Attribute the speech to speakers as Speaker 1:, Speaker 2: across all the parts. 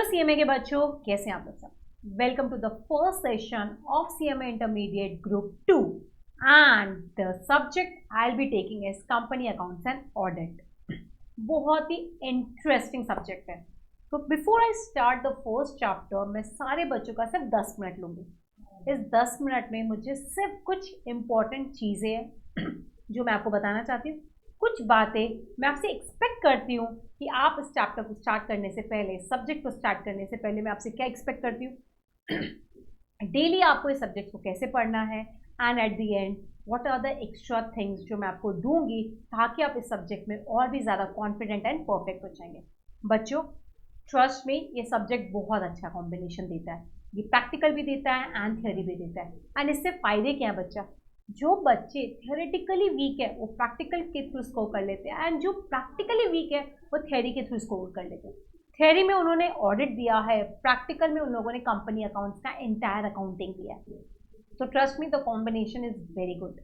Speaker 1: CMA के बच्चों, कैसे हैं आप लोग सब? Welcome to the first session of CMA intermediate group 2 and the subject I will be taking is company accounts and audit. बहुत ही इंटरेस्टिंग सब्जेक्ट है। तो before I start the first chapter, मैं सारे बच्चों का सिर्फ 10 मिनट लूँगी। इस 10 मिनट में मुझे सिर्फ कुछ इंपॉर्टेंट चीज़ें हैं जो मैं आपको बताना चाहती हूँ। कुछ बातें मैं आपसे एक्सपेक्ट करती हूँ कि आप इस चैप्टर को स्टार्ट करने से पहले, सब्जेक्ट को स्टार्ट करने से पहले मैं आपसे क्या एक्सपेक्ट करती हूँ। डेली आपको इस सब्जेक्ट को कैसे पढ़ना है and at the end what are the extra things जो मैं आपको दूंगी ताकि आप इस सब्जेक्ट में और भी ज़्यादा कॉन्फिडेंट एंड परफेक्ट हो जाएंगे। बच्चों, ट्रस्ट में ये सब्जेक्ट बहुत अच्छा कॉम्बिनेशन देता है। ये प्रैक्टिकल भी देता है एंड थ्योरी भी देता है। एंड इससे फ़ायदे क्या है बच्चा? जो बच्चे थियोरेटिकली वीक है वो प्रैक्टिकल के थ्रू स्कोर कर लेते हैं एंड जो प्रैक्टिकली वीक है वो थ्योरी के थ्रू स्कोर कर लेते हैं। थ्योरी में उन्होंने ऑडिट दिया है, प्रैक्टिकल में उन लोगों ने कंपनी अकाउंट्स का एंटायर अकाउंटिंग दिया है। तो trust me, the combination is very good.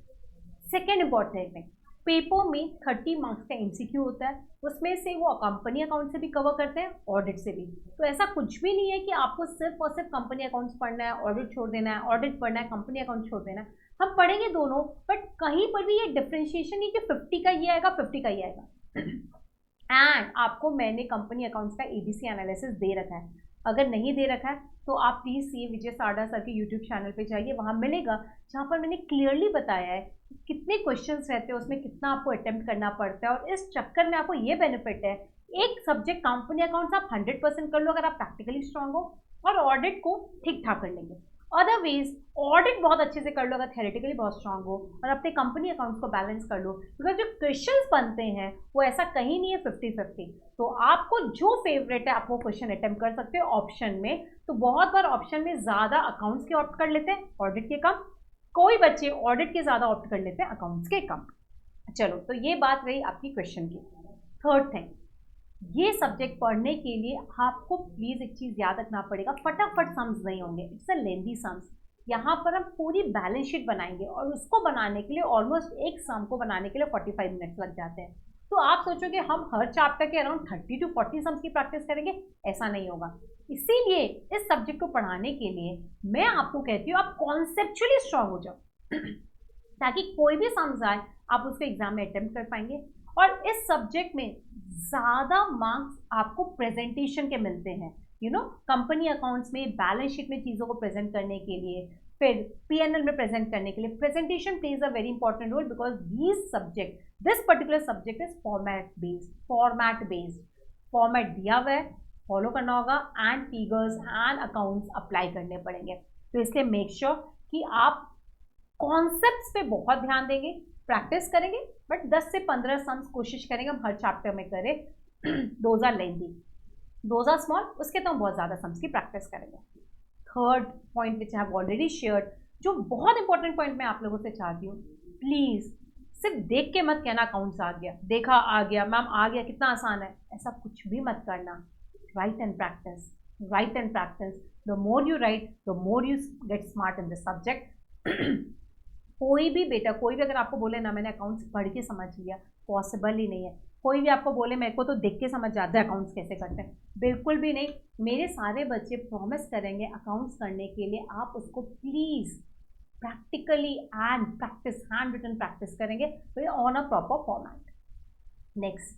Speaker 1: Second important thing, paper में 30 मार्क्स का एमसीक्यू होता है, उसमें से वो कंपनी अकाउंट से भी कवर करते हैं, ऑडिट से भी। तो ऐसा कुछ भी नहीं है कि आपको सिर्फ और सिर्फ कंपनी अकाउंट्स पढ़ना है, ऑडिट छोड़ देना है, ऑडिट पढ़ना है, कंपनी अकाउंट छोड़ देना है। हम पढ़ेंगे दोनों, बट कहीं पर भी ये डिफ्रेंशिएशन नहीं कि 50 का ये आएगा 50 का ये आएगा। एंड आपको मैंने कंपनी अकाउंट्स का एबीसी एनालिसिस दे रखा है। अगर नहीं दे रखा है तो आप please see Vijay Sarda sir के यूट्यूब चैनल पे जाइए, वहाँ मिलेगा, जहाँ पर मैंने क्लियरली बताया है कि कितने क्वेश्चंस रहते हैं, उसमें कितना आपको अटेम्प्ट करना पड़ता है। और इस चक्कर में आपको ये बेनिफिट है, एक सब्जेक्ट कंपनी अकाउंट्स आप 100% कर लो अगर आप प्रैक्टिकली स्ट्रांग हो, और ऑडिट को ठीक ठाक कर लेंगे। अदरवाइज ऑडिट बहुत अच्छे से कर लो अगर थेरेटिकली बहुत स्ट्रांग हो, और अपने कंपनी अकाउंट्स को बैलेंस कर लो। बिकॉज जो क्वेश्चंस बनते हैं वो ऐसा कहीं नहीं है 50-50। तो आपको जो फेवरेट है आप वो क्वेश्चन अटेम्प्ट कर सकते हो ऑप्शन में। तो बहुत बार ऑप्शन में ज़्यादा अकाउंट्स के ऑप्ट कर लेते हैं, ऑडिट के कम। कोई बच्चे ऑडिट के ज़्यादा ऑप्ट कर लेते हैं, अकाउंट्स के कम। चलो, तो ये बात रही आपकी क्वेश्चन की। थर्ड थिंग, ये सब्जेक्ट पढ़ने के लिए आपको प्लीज़ एक चीज़ याद रखना पड़ेगा, फटाफट सम्स नहीं होंगे। It's a lengthy sums. यहाँ पर हम पूरी बैलेंस शीट बनाएंगे और उसको बनाने के लिए ऑलमोस्ट एक सम को बनाने के लिए 45 मिनट्स लग जाते हैं। तो आप सोचोगे हम हर चैप्टर के अराउंड 30 to 40 सम्स की प्रैक्टिस करेंगे, ऐसा नहीं होगा। इसीलिए इस सब्जेक्ट को पढ़ाने के लिए मैं आपको कहती हूँ आप कॉन्सेप्चुअली स्ट्रांग हो जाओ ताकि कोई भी सम्स आए आप उसको एग्जाम में अटेम्प्ट कर पाएंगे। और इस सब्जेक्ट में ज़्यादा मार्क्स आपको प्रेजेंटेशन के मिलते हैं। कंपनी अकाउंट्स में, बैलेंस शीट में चीज़ों को प्रेजेंट करने के लिए, फिर पीएनएल में प्रेजेंट करने के लिए presentation plays a very important role. Because this particular subject is format based. Format दिया हुआ है, फॉलो करना होगा and figures and accounts apply करने पड़ेंगे। तो इसलिए मेक श्योर कि आप कॉन्सेप्ट्स पे बहुत ध्यान देंगे, प्रैक्टिस करेंगे, बट 10 से 15 सम्स कोशिश करेंगे हम हर चैप्टर में करें। Those are lengthy, those are small, उसके तो हम बहुत ज़्यादा सम्स की प्रैक्टिस करेंगे। Third point which I have already shared, जो बहुत इंपॉर्टेंट पॉइंट मैं आप लोगों से चाहती हूँ, प्लीज़ सिर्फ देख के मत कहना अकाउंट्स आ गया, देखा आ गया, मैम आ गया, कितना आसान है, ऐसा कुछ भी मत करना। Right and practice, right and practice. The more you right the more you get smart in this subject. कोई भी बेटा, कोई भी अगर आपको बोले ना मैंने अकाउंट्स पढ़ के समझ लिया, पॉसिबल ही नहीं है। कोई भी आपको बोले मेरे को तो देख के समझ जाता है अकाउंट्स कैसे करते हैं, बिल्कुल भी नहीं। मेरे सारे बच्चे प्रॉमिस करेंगे अकाउंट्स करने के लिए आप उसको please practically and practice, handwritten practice करेंगे on a proper format. Next,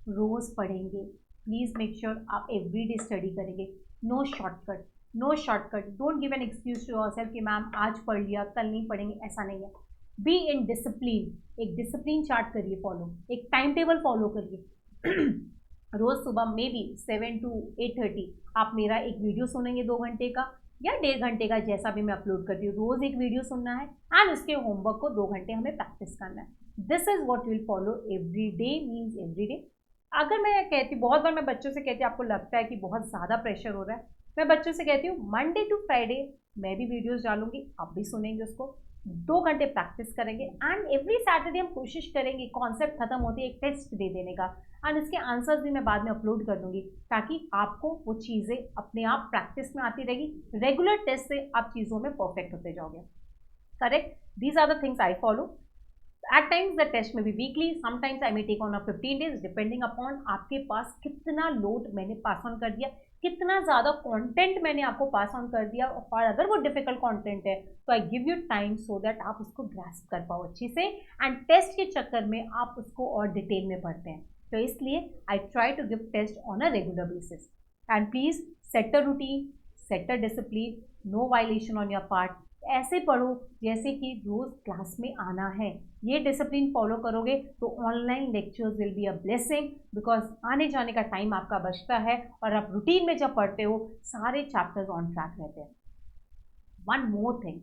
Speaker 1: रोज़ पढ़ेंगे। प्लीज़ मेक श्योर आप एवरीडे स्टडी करेंगे। No shortcut, no shortcut. Don't give an excuse to yourself कि मैम आज पढ़ लिया कल नहीं पढ़ेंगे, ऐसा नहीं है। Be in discipline. एक डिसिप्लिन चार्ट करिए फॉलो, एक टाइम टेबल फॉलो करिए। रोज़ सुबह मे बी 7 to 8:30 आप मेरा एक वीडियो सुनेंगे 2 घंटे का या 1.5 घंटे का, जैसा भी मैं अपलोड करती हूँ। रोज़ एक वीडियो सुनना है एंड उसके होमवर्क को 2 घंटे हमें प्रैक्टिस करना है। This is what will follow every day, means every day. अगर मैं कहती, बहुत बार मैं बच्चों से कहती हूँ आपको लगता है कि बहुत ज़्यादा प्रेशर हो रहा है, मैं बच्चों से कहती हूँ मंडे टू फ्राइडे मैं भी वीडियोस डालूंगी, आप भी सुनेंगे उसको, 2 घंटे प्रैक्टिस करेंगे एंड एवरी सैटरडे हम कोशिश करेंगे कॉन्सेप्ट खत्म होते एक टेस्ट दे देने का एंड इसके आंसर्स भी मैं बाद में अपलोड कर दूंगी ताकि आपको वो चीज़ें अपने आप प्रैक्टिस में आती रहेगी। रेगुलर टेस्ट से आप चीज़ों में परफेक्ट होते जाओगे। Correct, these are the things I follow. At times the test may be weekly, sometimes I may take on a 15 days depending upon आपके पास कितना लोड मैंने पास ऑन कर दिया, कितना ज़्यादा कंटेंट मैंने आपको पास ऑन कर दिया, और अगर वो डिफिकल्ट कंटेंट है तो I give you time so that आप उसको ग्रास्प कर पाओ अच्छे से, एंड टेस्ट के चक्कर में आप उसको और डिटेल में पढ़ते हैं। तो इसलिए I try to give test on a regular basis, and please set a routine, set a discipline, no violation on your part. ऐसे पढ़ो जैसे कि रोज क्लास में आना है। ये डिसिप्लिन फॉलो करोगे तो online lectures will be a blessing, because आने जाने का टाइम आपका बचता है और आप रूटीन में जब पढ़ते हो सारे चैप्टर्स ऑन ट्रैक रहते हैं। वन मोर थिंग,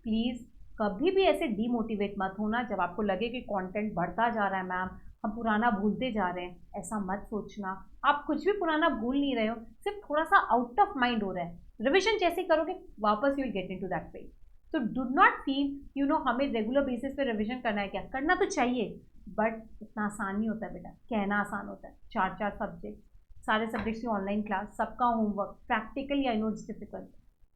Speaker 1: प्लीज़ कभी भी ऐसे डीमोटिवेट मत होना जब आपको लगे कि कंटेंट बढ़ता जा रहा है, मैम हम पुराना भूलते जा रहे हैं। ऐसा मत सोचना, आप कुछ भी पुराना भूल नहीं रहे हो, सिर्फ थोड़ा सा आउट ऑफ माइंड हो रहा है। रिविजन जैसे करोगे वापस you will get into that phase. तो do not feel you know हमें रेगुलर बेसिस पे रिविजन करना है, क्या करना तो चाहिए, बट इतना आसान नहीं होता बेटा। कहना आसान होता है, 4 सब्जेक्ट, सारे सब्जेक्ट्स की ऑनलाइन क्लास, सबका homework, practically I know it's difficult.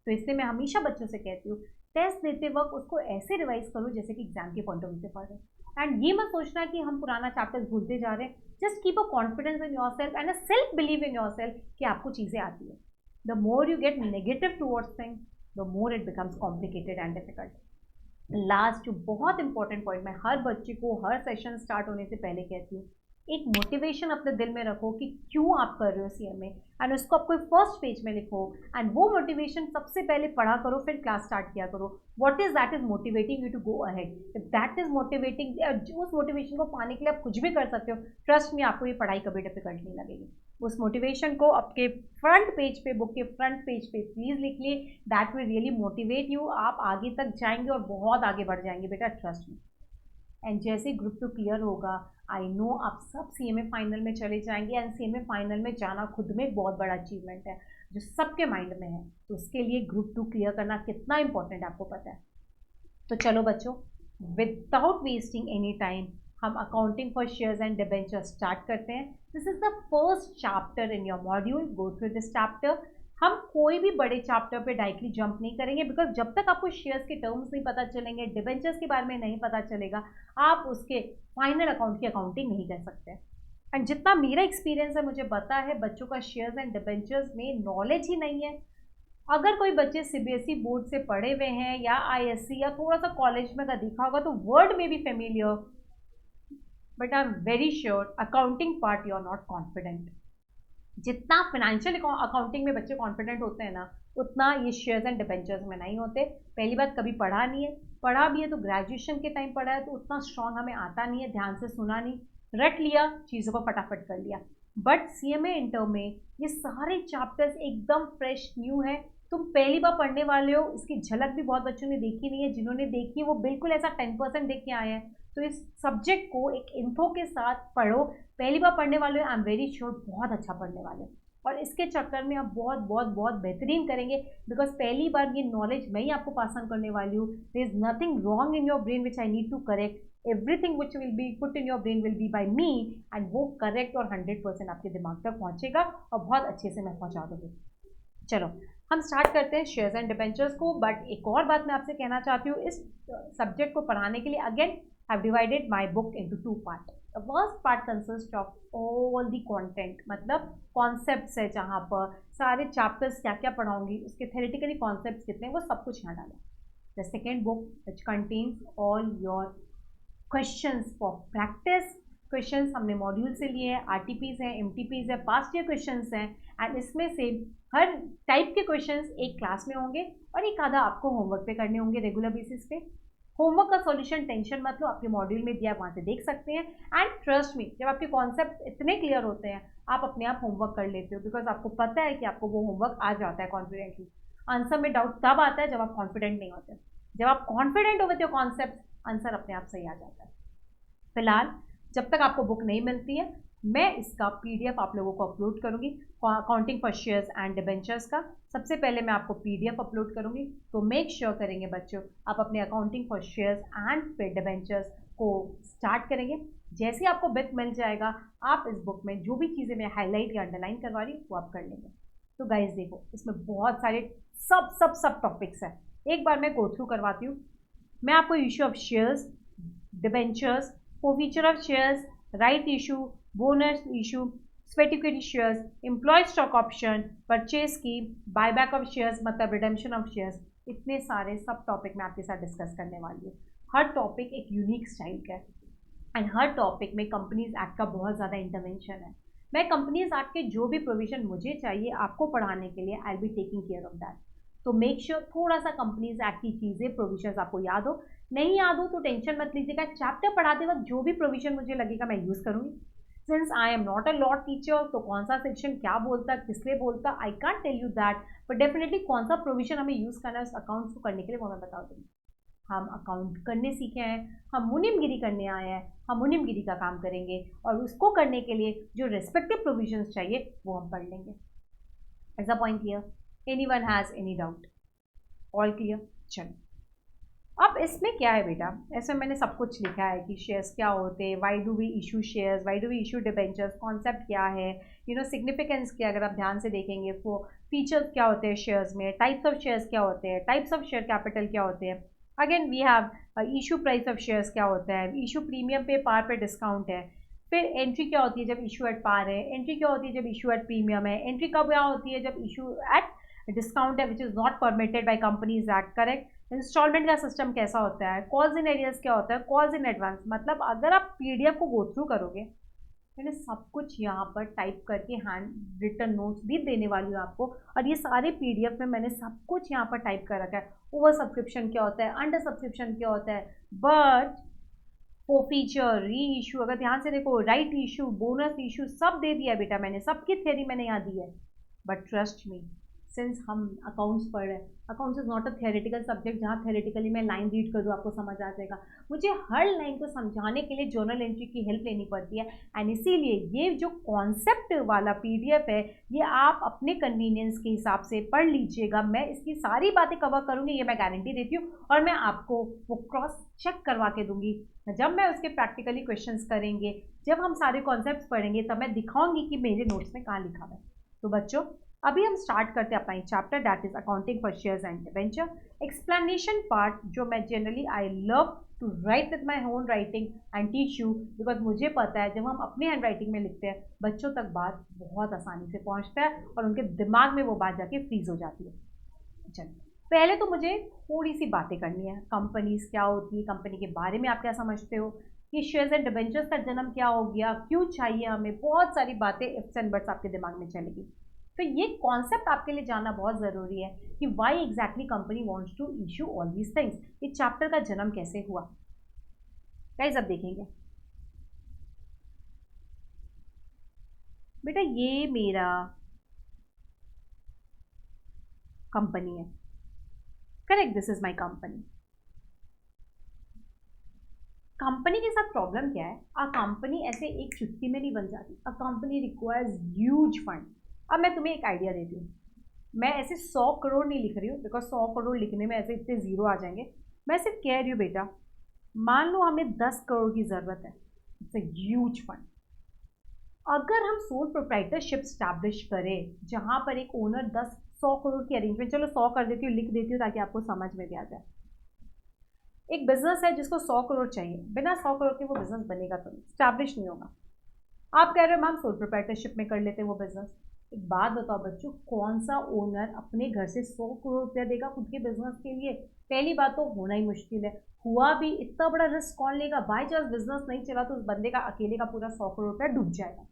Speaker 1: तो इसलिए मैं हमेशा बच्चों से कहती हूँ टेस्ट देते वक्त उसको ऐसे रिवाइज करो जैसे कि एग्जाम के पॉइंट ऑफ व्यू से पढ़ रहे हैं, एंड ये मत सोचना कि हम पुराना चैप्टर्स भूलते जा रहे हैं। Just keep a confidence in your self and a self believe in your self कि आपको चीज़ें आती है। The more you get negative towards things, the more it becomes complicated and difficult. Last जो बहुत इंपॉर्टेंट पॉइंट मैं हर बच्चे को हर सेशन स्टार्ट होने से पहले कहती हूँ, एक मोटिवेशन अपने दिल में रखो कि क्यों आप कर रहे हो सीएमए, एंड उसको आपको फर्स्ट पेज में लिखो, एंड वो मोटिवेशन सबसे पहले पढ़ा करो, फिर क्लास स्टार्ट किया करो। What is that is motivating you to go ahead, if that is motivating, उस मोटिवेशन को पाने के लिए आप कुछ भी कर सकते हो। ट्रस्ट में आपको ये पढ़ाई कभी डिफिकल्ट नहीं लगेगी। उस मोटिवेशन को आपके फ्रंट पेज पे, बुक के फ्रंट पेज पे प्लीज़ लिख लिए, that will really motivate you. आप आगे तक जाएंगे और बहुत आगे बढ़ जाएंगे बेटा, ट्रस्ट में। एंड जैसे ग्रुप 2 क्लियर होगा, आई नो आप सब सीएमए फाइनल में चले जाएंगे, एंड सीएमए फाइनल में जाना खुद में एक बहुत बड़ा अचीवमेंट है जो सबके माइंड में है। तो उसके लिए ग्रुप 2 क्लियर करना कितना इंपॉर्टेंट है आपको पता है। तो चलो बच्चों, विदाउट वेस्टिंग एनी टाइम हम accounting for shares and debentures start करते हैं। This is the first chapter in your module, go through this chapter. हम कोई भी बड़े चैप्टर पे डायरेक्टली जंप नहीं करेंगे, बिकॉज जब तक आपको शेयर्स के टर्म्स नहीं पता चलेंगे, डिबेंचर्स के बारे में नहीं पता चलेगा, आप उसके फाइनल अकाउंट की अकाउंटिंग नहीं कर सकते। एंड जितना मेरा एक्सपीरियंस है, मुझे पता है बच्चों का शेयर्स एंड डिबेंचर्स में नॉलेज ही नहीं है। अगर कोई बच्चे सीबीएसई बोर्ड से पढ़े हुए हैं या आईएससी या थोड़ा सा कॉलेज में का देखा होगा तो वर्ड में भी familiar, but I am very sure accounting part you are not confident. जितना फाइनेंशियल अकाउंटिंग में बच्चे कॉन्फिडेंट होते हैं ना, उतना ये शेयर्स एंड डिबेंचर्स में नहीं होते। पहली बात, कभी पढ़ा नहीं है, पढ़ा भी है तो ग्रेजुएशन के टाइम पढ़ा है, तो उतना स्ट्रांग हमें आता नहीं है, ध्यान से सुना नहीं, रट लिया, चीज़ों को फटाफट कर लिया। बट सीएमए इंटर में ये सारे चैप्टर्स एकदम फ्रेश न्यू है, तुम पहली बार पढ़ने वाले हो, इसकी झलक भी बहुत बच्चों ने देखी नहीं है, जिन्होंने देखी है वो बिल्कुल ऐसा 10% देख के आए हैं। तो इस सब्जेक्ट को एक इन्फो के साथ पढ़ो। पहली बार पढ़ने वाले आई एम वेरी श्योर बहुत अच्छा पढ़ने वाले, और इसके चक्कर में आप बहुत बहुत बहुत बेहतरीन करेंगे, बिकॉज पहली बार ये नॉलेज मैं ही आपको पास ऑन करने वाली हूँ। There is nothing wrong in your brain which I need to correct, everything which will be put in your brain will be by me, and वो करेक्ट और 100% आपके दिमाग तक पहुँचेगा और बहुत अच्छे से मैं पहुँचा दूँगी। चलो हम स्टार्ट करते हैं शेयर्स एंड डिबेंचर्स को। बट एक और बात मैं आपसे कहना चाहती हूँ, इस सब्जेक्ट को पढ़ाने के लिए again I've divided my book into 2 parts. The first part consists of all the content, मतलब concepts है, जहाँ पर सारे chapters क्या क्या पढ़ाऊंगी, उसके theoretically concepts कितने, वो सब कुछ यहाँ डाला। The second book which contains all your questions for practice. Questions हमने मॉड्यूल से लिए हैं, आरटीपीज हैं, एमटीपीज है, पास्ट ईयर क्वेश्चंस हैं, एंड इसमें से हर टाइप के क्वेश्चंस एक क्लास में होंगे और एक आधा आपको होमवर्क पे करने होंगे रेगुलर बेसिस पे। होमवर्क का सॉल्यूशन टेंशन मत लो, आपके मॉड्यूल में दिया वहाँ से देख सकते हैं। एंड ट्रस्ट मी, जब आपके कॉन्सेप्ट इतने क्लियर होते हैं आप अपने आप होमवर्क कर लेते हो, बिकॉज आपको पता है कि आपको वो होमवर्क आ जाता है कॉन्फिडेंटली। आंसर में डाउट तब आता है जब आप कॉन्फिडेंट नहीं होते। जब आप कॉन्फिडेंट हो विद योर कॉन्सेप्ट, आंसर अपने आप सही आ जाता है। फिलहाल जब तक आपको बुक नहीं मिलती है, मैं इसका पीडीएफ आप लोगों को अपलोड करूंगी, accounting for shares and debentures का। सबसे पहले मैं आपको पीडीएफ अपलोड करूंगी, तो मेक श्योर करेंगे बच्चों आप अपने अकाउंटिंग फॉर शेयर्स एंड फिर डिबेंचर्स को स्टार्ट करेंगे। जैसे आपको बुक मिल जाएगा, आप इस बुक में जो भी चीज़ें मैं हाईलाइट या अंडरलाइन करवा रही हूँ वो आप कर लेंगे। तो गाइज देखो, इसमें बहुत सारे सब टॉपिक्स हैं, एक बार मैं गो थ्रू करवाती हूँ। मैं आपको issue of shares, debentures, forfeiture of shares, right issue, bonus issue, sweat equity shares, employee stock option, purchase scheme, buyback of shares मतलब रिडेम्पशन ऑफ शेयर्स, इतने सारे सब टॉपिक मैं आपके साथ डिस्कस करने वाली हूँ. हर टॉपिक एक यूनिक स्टाइल का है एंड हर टॉपिक में कंपनीज एक्ट का बहुत ज़्यादा इंटरवेंशन है. मैं कंपनीज एक्ट के जो भी प्रोविजन मुझे चाहिए आपको पढ़ाने के लिए आई will be taking care of that. तो मेक श्योर थोड़ा सा कंपनीज एक्ट की चीज़ें प्रोविजन आपको याद हो. नहीं याद हो तो टेंशन मत लीजिएगा. चैप्टर पढ़ाते वक्त जो भी प्रोविजन मुझे लगेगा मैं यूज़ करूँगी. Since I am not a law teacher तो कौन सा सेक्शन क्या बोलता किस लिए बोलता I can't tell you that, but definitely कौन सा प्रोविजन हमें यूज़ करना है उस अकाउंट्स को करने के लिए वो मैं बता दूँगी. हम अकाउंट करने सीखे हैं, हम मुनिमगिरी करने आए हैं, हम मुनिमगिरी का काम करेंगे और उसको करने के लिए जो रेस्पेक्टिव प्रोविजंस चाहिए वो हम पढ़ लेंगे. Is the point clear? Anyone has any doubt? All clear? चलो अब इसमें क्या है बेटा, ऐसे मैंने सब कुछ लिखा है कि शेयर्स क्या होते हैं, why do we issue shares, why do we issue debentures, concept क्या है, सिग्निफिकेंस क्या, अगर आप ध्यान से देखेंगे वो फीचर्स क्या होते हैं शेयर्स में, टाइप्स ऑफ शेयर्स क्या होते हैं, टाइप्स ऑफ शेयर कैपिटल क्या होते हैं. Again we have issue price of shares क्या होता है, इशू प्रीमियम पे पार पे डिस्काउंट है. फिर एंट्री क्या होती है जब इशू एट पार है, एंट्री क्या होती है जब इशू एट प्रीमियम है, एंट्री कब क्या होती है जब इशू एट डिस्काउंट है which is not permitted by Companies Act. Correct. Instalment का सिस्टम कैसा होता है, कॉल्स इन एरियर्स क्या होता है, कॉल्स इन एडवांस. मतलब अगर आप पीडीएफ को गो थ्रू करोगे मैंने सब कुछ यहाँ पर टाइप करके हैंड रिटन नोट्स भी देने वाली हूँ आपको, और ये सारे पीडीएफ में मैंने सब कुछ यहाँ पर टाइप कर रखा है. ओवर सब्सक्रिप्शन क्या होता है, अंडर सब्सक्रिप्शन क्या होता है, बट वो फीचर, री इशू, अगर ध्यान से देखो, राइट इशू, बोनस इशू सब दे दिया बेटा मैंने, सबकी थ्योरी मैंने यहाँ दी है. बट ट्रस्ट मी, सिंस हम अकाउंट्स पढ़ रहे हैं, accounts is not a theoretical subject जहाँ थियोरेटिकली मैं लाइन रीड कर दूँ आपको समझ आ जाएगा. मुझे हर लाइन को समझाने के लिए जर्नल एंट्री की हेल्प लेनी पड़ती है. एंड इसीलिए ये जो कॉन्सेप्ट वाला पीडीएफ है ये आप अपने कन्वीनियंस के हिसाब से पढ़ लीजिएगा. मैं इसकी सारी बातें कवर करूँगी, ये मैं गारंटी देती हूँ, और मैं आपको वो क्रॉस चेक करवा के दूंगी. जब मैं उसके प्रैक्टिकली क्वेश्चंस करेंगे, जब हम सारे कॉन्सेप्ट्स पढ़ेंगे, तब मैं दिखाऊंगी कि मेरे नोट्स में कहाँ लिखा हुआ है. तो बच्चों अभी हम स्टार्ट करते हैं अपना chapter, that is accounting for shares and debenture. Explanation part जो मैं generally I love to write with my own writing and teach you, because मुझे पता है जब हम अपने हैंड राइटिंग में लिखते हैं बच्चों तक बात बहुत आसानी से पहुंचता है और उनके दिमाग में वो बात जाके फ्रीज हो जाती है. चलिए पहले तो मुझे थोड़ी सी बातें करनी है. कंपनीज क्या होती है, कंपनी के बारे में आप क्या समझते हो, कि शेयर्स एंड डिबेंचर्स का जन्म क्या हो गया, क्यों चाहिए हमें, बहुत सारी बातें इफ्स एंड बट्स आपके दिमाग में चलेगी. तो ये कॉन्सेप्ट आपके लिए जानना बहुत ज़रूरी है कि why exactly company wants to issue all these things. इस चैप्टर का जन्म कैसे हुआ गाइस अब देखेंगे. बेटा ये मेरा कंपनी है, correct, this is my company. Company के साथ प्रॉब्लम क्या है, अ कंपनी ऐसे एक चुटकी में नहीं बन जाती. A company requires huge fund. अब मैं तुम्हें एक आइडिया देती हूँ, मैं ऐसे 100 करोड़ नहीं लिख रही हूँ बिकॉज 100 करोड़ लिखने में ऐसे इतने ज़ीरो आ जाएंगे. मैं सिर्फ कह रही हूँ बेटा, मान लो हमें 10 करोड़ की ज़रूरत है, इट्स अ ह्यूज फंड. अगर हम सोल प्रोप्राइटरशिप स्टैब्लिश करें जहाँ पर एक ओनर 100 करोड़ की अरेंजमेंट, चलो 100 कर देती हूँ, लिख देती हूँ ताकि आपको समझ में भी आ जाए. एक बिजनेस है जिसको 100 करोड़ चाहिए, बिना 100 करोड़ के वो बिजनेस बनेगा तो नहीं, स्टैब्लिश नहीं होगा. आप कह रहे हो मैम सोल प्रोप्राइटरशिप में कर लेते हैं वो बिजनेस. एक बात बताओ बच्चों, कौन सा ओनर अपने घर से 100 करोड़ रुपया देगा खुद के बिजनेस के लिए? पहली बात तो होना ही मुश्किल है. हुआ भी इतना बड़ा रिस्क कौन लेगा? बाई चांस बिजनेस नहीं चला तो उस बंदे का अकेले का पूरा 100 करोड़ रुपया डूब जाएगा.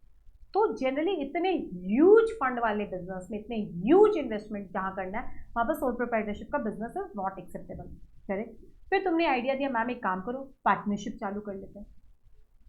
Speaker 1: तो जनरली इतने ह्यूज फंड वाले बिजनेस में इतने ह्यूज इन्वेस्टमेंट जहाँ करना है वहाँ पर सोल प्रोप्राइटरशिप का business is not acceptable. Correct. फिर तुमने आइडिया दिया मैम एक काम करो पार्टनरशिप चालू कर लेते हैं.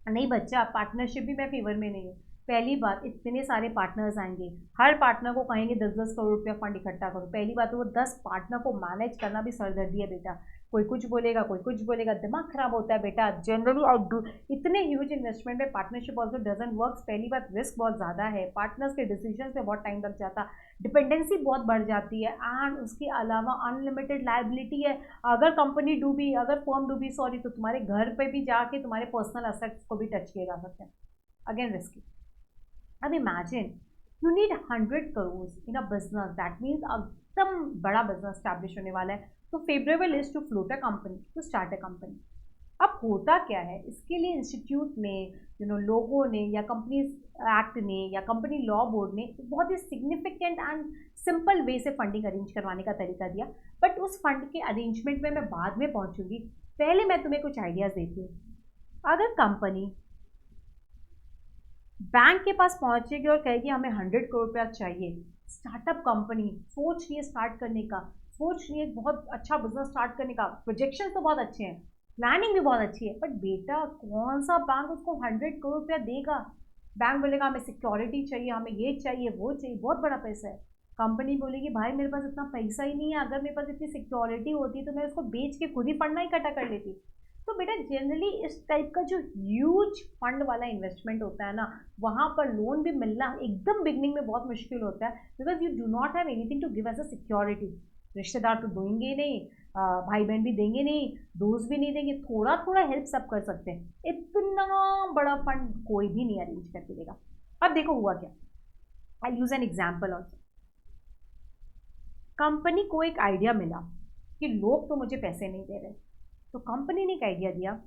Speaker 1: नहीं बच्चा, पार्टनरशिप भी मैं फेवर में नहीं हूँ. पहली बात, इतने सारे पार्टनर्स आएंगे, हर पार्टनर को कहेंगे 10-10 करोड़ रुपया फंड इकट्ठा करो. पहली बात तो वो 10 पार्टनर को मैनेज करना भी सरदर्दी है बेटा. कोई कुछ बोलेगा, कोई कुछ बोलेगा, दिमाग खराब होता है बेटा. जनरली आई डू इतने ह्यूज इन्वेस्टमेंट में पार्टनरशिप ऑल्सो डजंट वर्क. पहली बात रिस्क बहुत ज़्यादा है, पार्टनर्स के डिसीजन से बहुत टाइम लग जाता, डिपेंडेंसी बहुत बढ़ जाती है, एंड उसके अलावा अनलिमिटेड लाइबिलिटी है. अगर कंपनी डूबी, अगर फर्म डूबी सॉरी, तो तुम्हारे घर पे भी जाके तुम्हारे पर्सनल असेट्स को भी टच किए जा सकते हैं. Again risky. अब imagine you need 100 crore in a business, that means एकदम बड़ा बिजनेस स्टैब्लिश होने वाला है. तो favourable is to float a company, to start a company. अब होता क्या है, इसके लिए इंस्टीट्यूट ने लोगों ने या कंपनीज एक्ट ने या कंपनी लॉ बोर्ड ने बहुत ही सिग्निफिकेंट एंड सिंपल वे से फंडिंग अरेंज करवाने का तरीका दिया। बट उस फंड के अरेंजमेंट में मैं बाद में पहुंचूंगी, पहले मैं तुम्हें कुछ आइडियाज देती हूँ। अगर कंपनी बैंक के पास पहुंचेगी और कहेगी हमें 100 करोड़ रुपया चाहिए, स्टार्टअप कंपनी सोच रही है स्टार्ट करने का, सोच रही है बहुत अच्छा बिजनेस स्टार्ट करने का, प्रोजेक्शन तो बहुत अच्छे हैं, प्लानिंग भी बहुत अच्छी है, बट बेटा कौन सा बैंक उसको 100 करोड़ रुपया देगा? बैंक बोलेगा हमें सिक्योरिटी चाहिए, हमें ये चाहिए वो चाहिए, बहुत बड़ा पैसा है। कंपनी बोलेगी भाई मेरे पास इतना पैसा ही नहीं है, अगर मेरे पास इतनी सिक्योरिटी होती तो मैं उसको बेच के खुद ही फंड ना इकट्ठा कर लेती। तो बेटा जनरली इस टाइप का जो ह्यूज फंड वाला इन्वेस्टमेंट होता है ना, वहाँ पर लोन भी मिलना एकदम बिगनिंग में बहुत मुश्किल होता है, because you do not have anything to give as a security. रिश्तेदार तो देंगे नहीं, भाई बहन भी देंगे नहीं, दोस्त भी नहीं देंगे, थोड़ा थोड़ा हेल्प सब कर सकते हैं, इतना बड़ा फंड कोई भी नहीं अरेंज करके देगा। अब देखो हुआ क्या, I use an example also. Company को एक आइडिया मिला कि लोग तो मुझे पैसे नहीं दे रहे, तो कंपनी ने एक आइडिया दिया,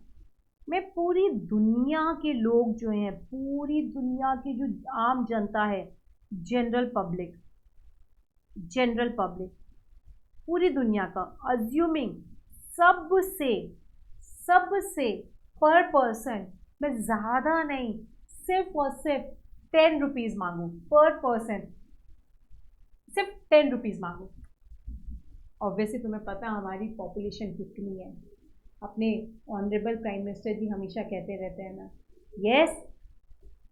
Speaker 1: मैं पूरी दुनिया के लोग जो हैं, पूरी दुनिया की जो आम जनता है, जनरल पब्लिक, जनरल पब्लिक पूरी दुनिया का, अज्यूमिंग सबसे सबसे पर पर्सन मैं ज़्यादा नहीं, सिर्फ और सिर्फ 10 रुपीज़ मांगू पर पर्सन, सिर्फ 10 रुपीज़ मांगू। ऑब्वियसली तुम्हें पता है हमारी पॉपुलेशन कितनी है, अपने ऑनरेबल प्राइम मिनिस्टर जी हमेशा कहते रहते हैं ना, यस।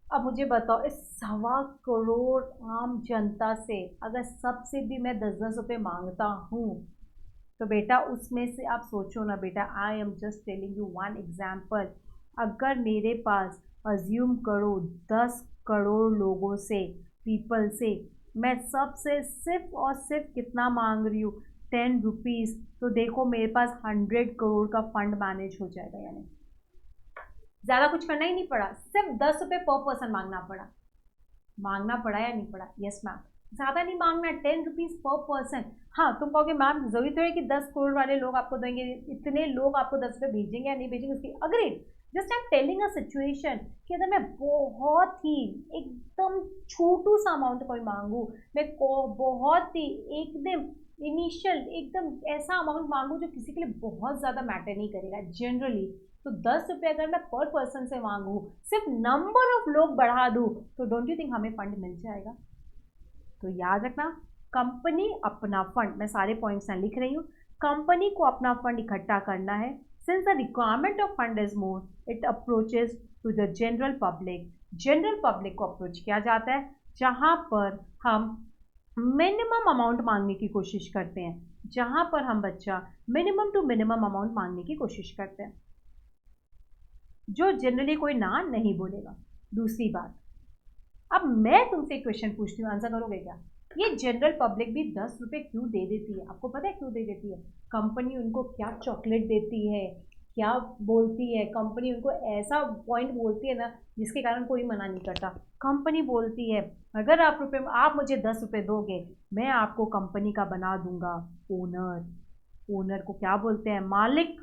Speaker 1: अब मुझे बताओ, इस 1.25 करोड़ आम जनता से अगर सबसे भी मैं 10-10 रुपये मांगता हूँ, तो बेटा उसमें से आप सोचो ना बेटा, I am just telling you one example, अगर मेरे पास अज्यूम करो 10 करोड़ लोगों से, पीपल से, मैं सबसे सिर्फ और सिर्फ कितना मांग रही हूँ, 10 रुपीज़, तो देखो मेरे पास 100 करोड़ का फंड मैनेज हो जाएगा। यानी ज़्यादा कुछ करना ही नहीं पड़ा, सिर्फ 10 रुपये पर पर्सन मांगना पड़ा। मांगना पड़ा या नहीं पड़ा? यस मैम, ज़्यादा नहीं मांगना, 10 रुपीज़ पर पर्सन। हाँ तुम कहोगे मैम जरूरी तो है कि 10 करोड़ वाले लोग आपको देंगे, इतने लोग आपको 10 रुपये भेजेंगे या नहीं भेजेंगे उसकी, agreed. Just I am telling a situation कि अगर मैं बहुत ही एकदम छोटू सा अमाउंट कोई मांगू, मैं बहुत ही एकदम इनिशियल एकदम ऐसा अमाउंट मांगू जो किसी के लिए बहुत ज़्यादा मैटर नहीं करेगा जनरली, तो 10 रुपये अगर मैं पर पर्सन से मांगू, सिर्फ नंबर ऑफ लोग बढ़ा दूँ, तो डोंट यू थिंक हमें फंड मिल जाएगा? तो याद रखना, कंपनी अपना फंड, मैं सारे पॉइंट्स यहाँ लिख रही हूँ, कंपनी को अपना फंड इकट्ठा करना है। Since the requirement of fund is more, it approaches to the general public. General public को अप्रोच किया जाता है जहाँ पर हम मिनिमम अमाउंट मांगने की कोशिश करते हैं, जहाँ पर हम बच्चा मिनिमम टू मिनिमम अमाउंट मांगने की कोशिश करते हैं, जो जनरली कोई ना नहीं बोलेगा। दूसरी बात, अब मैं तुमसे एक क्वेश्चन पूछती हूँ, आंसर करोगे क्या? ये जनरल पब्लिक भी 10 रुपये क्यों दे देती है? आपको पता है क्यों दे देती है? कंपनी उनको क्या चॉकलेट देती है, क्या बोलती है कंपनी, उनको ऐसा पॉइंट बोलती है ना जिसके कारण कोई मना नहीं करता। कंपनी बोलती है अगर आप मुझे 10 रुपये दोगे, मैं आपको कंपनी का बना दूंगा ओनर। ओनर को क्या बोलते हैं? मालिक।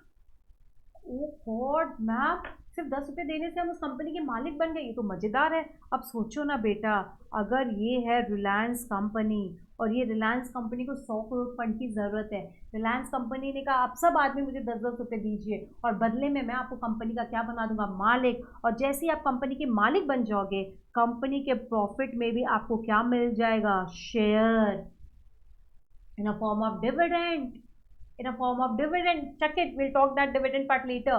Speaker 1: ओ गॉड मैम, सिर्फ 10 रुपये देने से हम उस कंपनी के मालिक बन गए, ये तो मज़ेदार है। अब सोचो ना बेटा, अगर ये है रिलायंस कंपनी और ये रिलायंस कंपनी को 100 करोड़ फंड की ज़रूरत है, रिलायंस कंपनी ने कहा आप सब आदमी मुझे 10-10 रुपये दीजिए और बदले में मैं आपको कंपनी का क्या बना दूंगा? मालिक। और जैसे ही आप कंपनी के मालिक बन जाओगे, कंपनी के प्रॉफिट में भी आपको क्या मिल जाएगा? Share, in a form of dividend, in a form of dividend. Check it, we'll talk that dividend part later.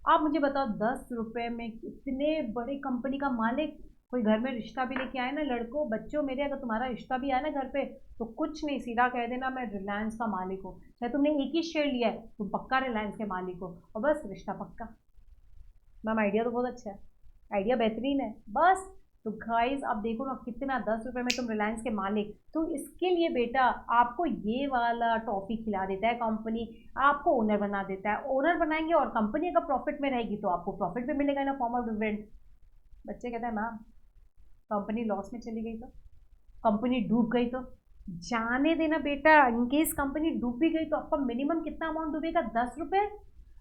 Speaker 1: आप मुझे बताओ 10 रुपये में इतने बड़े कंपनी का मालिक, कोई घर में रिश्ता भी लेके आए ना, लड़कों बच्चों मेरे, अगर तुम्हारा रिश्ता भी आया ना घर पे, तो कुछ नहीं, सीधा कह देना मैं रिलायंस का मालिक हूँ। चाहे तुमने एक ही शेयर लिया है, तुम पक्का रिलायंस के मालिक हो, और बस रिश्ता पक्का। मैम आइडिया तो बहुत अच्छा है, आइडिया बेहतरीन है। बस तो गाइस आप देखो ना कितना, 10 रुपये में तुम रिलायंस के मालिक। तो इसके लिए बेटा आपको ये वाला टॉफी खिला देता है कंपनी, आपको ओनर बना देता है। ओनर बनाएंगे और कंपनी अगर प्रॉफिट में रहेगी तो आपको प्रॉफिट भी मिलेगा ना फॉर्म ऑफ डिविडेंड। बच्चे कहते हैं मैम कंपनी लॉस में चली गई तो, कंपनी डूब गई तो? जाने देना बेटा, इनकेस कंपनी डूब भी गई तो आपका मिनिमम कितना अमाउंट डूबेगा? 10 रुपये।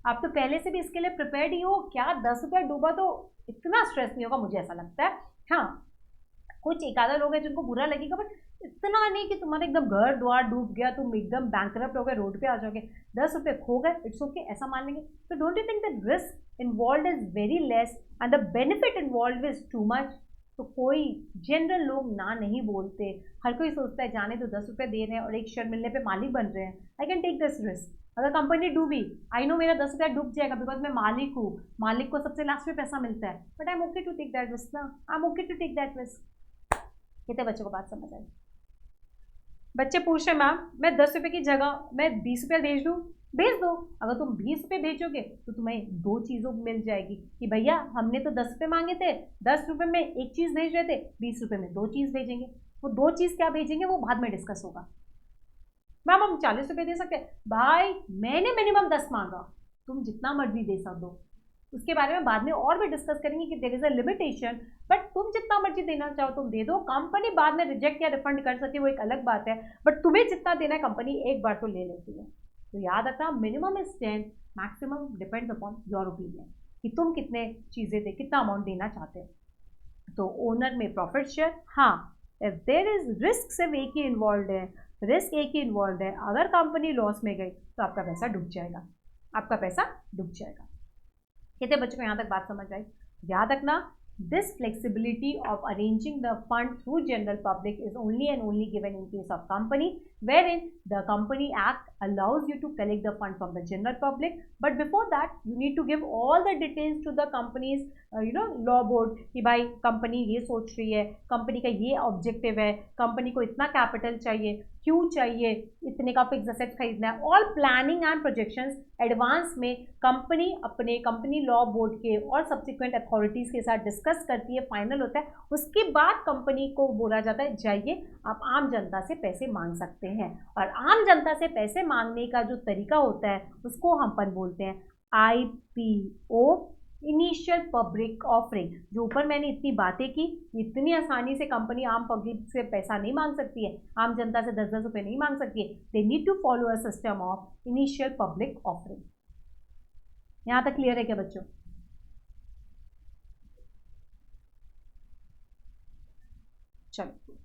Speaker 1: आप तो पहले से भी इसके लिए प्रिपेयर्ड ही हो, क्या 10 रुपया डूबा तो इतना स्ट्रेस नहीं होगा, मुझे ऐसा लगता है। हाँ, कुछ एक आधा लोग हैं जिनको बुरा लगेगा, बट इतना नहीं कि तुम्हारा एकदम घर द्वार डूब गया, तुम एकदम बैंकरप्ट हो गए, रोड पे आ जाओगे, 10 रुपये खो गए, इट्स ओके, ऐसा मान लेंगे। तो don't you think the risk involve is very less and the benefit involve is too much? तो कोई जनरल लोग ना नहीं बोलते, हर कोई सोचता है जाने तो 10 रुपये दे रहे हैं और एक शेयर मिलने पे मालिक बन रहे हैं, I can take this risk. अगर कंपनी डूबी, आई नो मेरा 10 रुपया डूब जाएगा बिकॉज मैं मालिक हूँ, मालिक को सबसे लास्ट में पैसा मिलता है, but I am okay to take that risk ना, I am okay to take that risk. कितने बच्चों को बात समझ आई? बच्चे पूछ रहे मैम मैं 10 रुपये की जगह मैं 20 रुपया भेज दूँ, भेज दो। अगर तुम 20 रुपये भेजोगे तो तुम्हें दो चीज़ों मिल जाएगी कि भैया हमने तो 10 रुपये मांगे थे, 10 रुपये में एक चीज़ भेज रहे थे, 20 रुपये में दो चीज़ भेजेंगे। वो दो चीज़ क्या भेजेंगे वो बाद में डिस्कस होगा। मैम हम 40 रुपये दे सकते हैं, भाई मैंने मिनिमम 10 मांगा, तुम जितना मर्जी दे सकते हो, उसके बारे में बाद में और भी डिस्कस करेंगे कि there is a limitation, but तुम जितना मर्जी देना चाहो तुम दे दो, कंपनी बाद में रिजेक्ट या रिफंड कर सकती है, वो एक अलग बात है, बट तुम्हें जितना देना है कंपनी एक बार तो ले लेती है। तो याद रखना minimum is 10, maximum depends upon your opinion कि तुम कितने चीज़ें दे, कितना अमाउंट देना चाहते हो। तो ओनर में प्रॉफिट शेयर, हाँ इफ देर इज रिस्क, सिर्फ एक ही इन्वॉल्व है, रिस्क एक ही इन्वॉल्व है, अगर कंपनी लॉस में गई तो आपका पैसा डूब जाएगा, आपका पैसा डूब जाएगा। कितने बच्चों को यहाँ तक बात समझ आई? याद रखना this flexibility of arranging the fund through general public is only and only given in case of company wherein the company act allows you to collect the fund from the general public, but before that you need to give all the details to the company's law board कि भाई company ये सोच रही है, company का ये objective है, company को इतना कैपिटल चाहिए, क्यों चाहिए, इतने का फिक्स एसेट खरीदना है, all planning and projections advance में कंपनी अपने कंपनी लॉ बोर्ड के और सब्सिक्वेंट अथॉरिटीज़ के साथ डिस्कस करती है, फाइनल होता है, उसके बाद कंपनी को बोला जाता है जाइए आप आम जनता से पैसे मांग सकते हैं। और आम जनता से पैसे मांगने का जो तरीका होता है उसको हम अपन बोलते हैं IPO, इनिशियल पब्लिक ऑफरिंग। जो ऊपर मैंने इतनी बातें की, इतनी आसानी से कंपनी आम पब्लिक से पैसा नहीं मांग सकती है, आम जनता से 10-10 रुपये नहीं मांग सकती है, they need to follow a system of initial public offering. यहाँ तक क्लियर है क्या बच्चों? चलो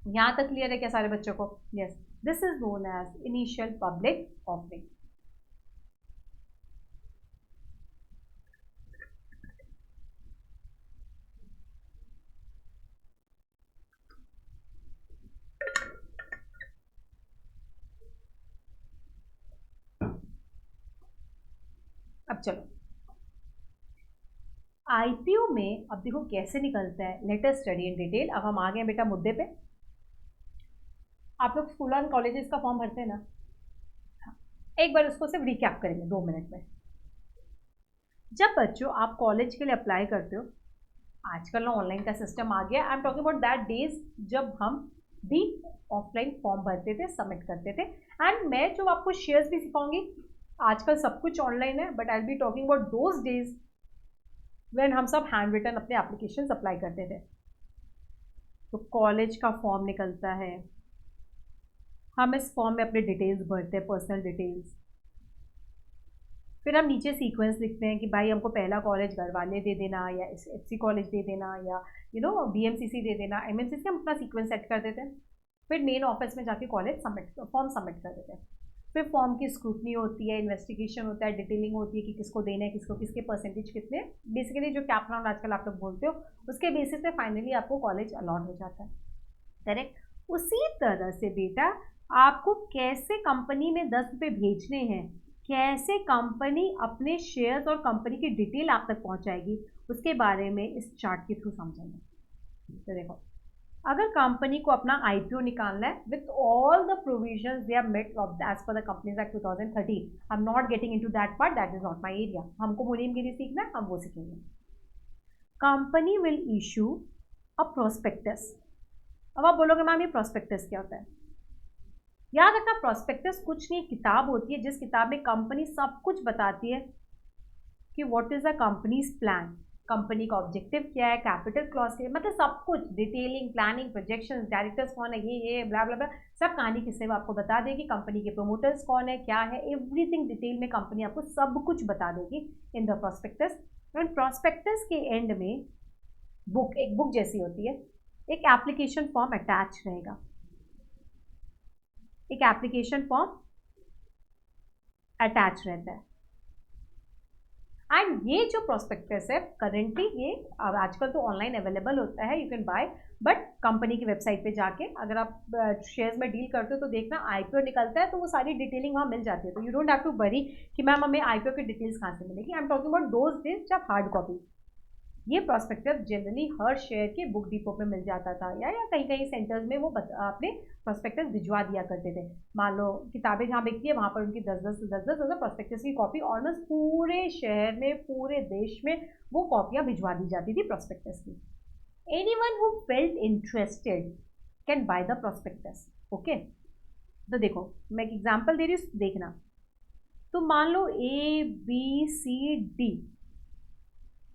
Speaker 1: यहाँ तक क्लियर है क्या सारे बच्चों को? Yes, this is known as initial public offering. अब चलो आईपीओ में अब देखो कैसे निकलता है, let us study in detail. अब हम आ गए बेटा मुद्दे पे। आप लोग स्कूल एंड कॉलेजेस का फॉर्म भरते हैं ना, एक बार उसको सिर्फ रिकैप करेंगे 2 मिनट में। जब बच्चों आप कॉलेज के लिए अप्लाई करते हो, आजकल ना ऑनलाइन का सिस्टम आ गया, आई am talking about that days जब हम भी ऑफलाइन फॉर्म भरते थे, सबमिट करते थे। एंड मैं जो आपको शेयर्स भी सिखाऊंगी, आजकल सब कुछ ऑनलाइन है, but I will be talking about those days when हम सब हैंड रिटन अपने एप्लीकेशन अप्लाई करते थे। तो कॉलेज का फॉर्म निकलता है, हम इस फॉर्म में अपने डिटेल्स भरते हैं, पर्सनल डिटेल्स, फिर हम नीचे सीक्वेंस लिखते हैं कि भाई हमको पहला कॉलेज घर वाले दे देना, या FC कॉलेज दे देना, या BMCC दे देना, MMCC, हम अपना सीक्वेंस सेट कर देते हैं। फिर मेन ऑफिस में जाके कॉलेज फॉर्म सबमिट कर देते हैं। फिर फॉर्म की स्क्रूटनी होती है, इन्वेस्टिगेशन होता है, डिटेलिंग होती है कि किसको देना है, किसको, किसके परसेंटेज कितने, बेसिकली जो कैप राउंड आजकल आप लोग बोलते हो, उसके बेसिस पे फाइनली आपको कॉलेज अलॉट हो जाता है। करेक्ट। उसी तरह से बेटा आपको कैसे कंपनी में 10 रुपये भेजने हैं, कैसे कंपनी अपने शेयर्स और कंपनी की डिटेल आप तक पहुंचाएगी, उसके बारे में इस चार्ट के थ्रू समझेंगे। तो देखो, अगर कंपनी को अपना IPO निकालना है with all the provisions they are met as per the companies act 2013, I am not getting into that part, that is not my area, हमको मुनीमगिरी सीखना है, हम वो सीखेंगे। Company will issue a prospectus. अब आप बोलोगे मैम ये प्रोस्पेक्टस क्या होता है? याद रखना, प्रोस्पेक्टस कुछ नहीं, किताब होती है जिस किताब में कंपनी सब कुछ बताती है कि what is the companies plan, company का ऑब्जेक्टिव क्या है, कैपिटल क्लॉज क्या है, मतलब सब कुछ डिटेलिंग, प्लानिंग, प्रोजेक्शंस, डायरेक्टर्स कौन है, ये ब्ला ब्ला ब्ला, सब कहानी किस्से में आपको बता देगी। कंपनी के प्रोमोटर्स कौन है, क्या है, एवरीथिंग डिटेल में कंपनी आपको सब कुछ बता देगी in the prospectus. And prospectus के एंड में एक बुक जैसी होती है, एक एप्लीकेशन फॉर्म अटैच रहेगा, एक एप्लीकेशन फॉर्म अटैच रहता है। एंड ये जो प्रोस्पेक्टस है करेंटली ये आजकल तो ऑनलाइन अवेलेबल होता है, you can buy, but company की वेबसाइट पे जाके अगर आप शेयर्स में डील करते हो तो देखना आईपीओ निकलता है तो वो सारी डिटेलिंग वहाँ मिल जाती है, तो you don't have to worry कि मैम हमें आईपीओ की डिटेल्स कहाँ से मिलेगी। I am talking about those days जब हार्ड कॉपी। ये प्रोस्पेक्टस जनरली हर शेयर के बुक डिपो पे मिल जाता था, या कहीं कहीं सेंटर्स में वो अपने प्रोस्पेक्टस भिजवा दिया करते थे। मान लो किताबें जहाँ बिकती है वहाँ पर उनकी 10 प्रोस्पेक्टस की कॉपी ऑलमोस्ट पूरे शहर में, पूरे देश में वो कॉपियाँ भिजवा दी जाती थी प्रोस्पेक्टस की। Anyone who felt interested can by the prospectus. Okay, तो देखो मैं एक एग्जाम्पल दे रही हूँ, देखना। तो मान लो ABCD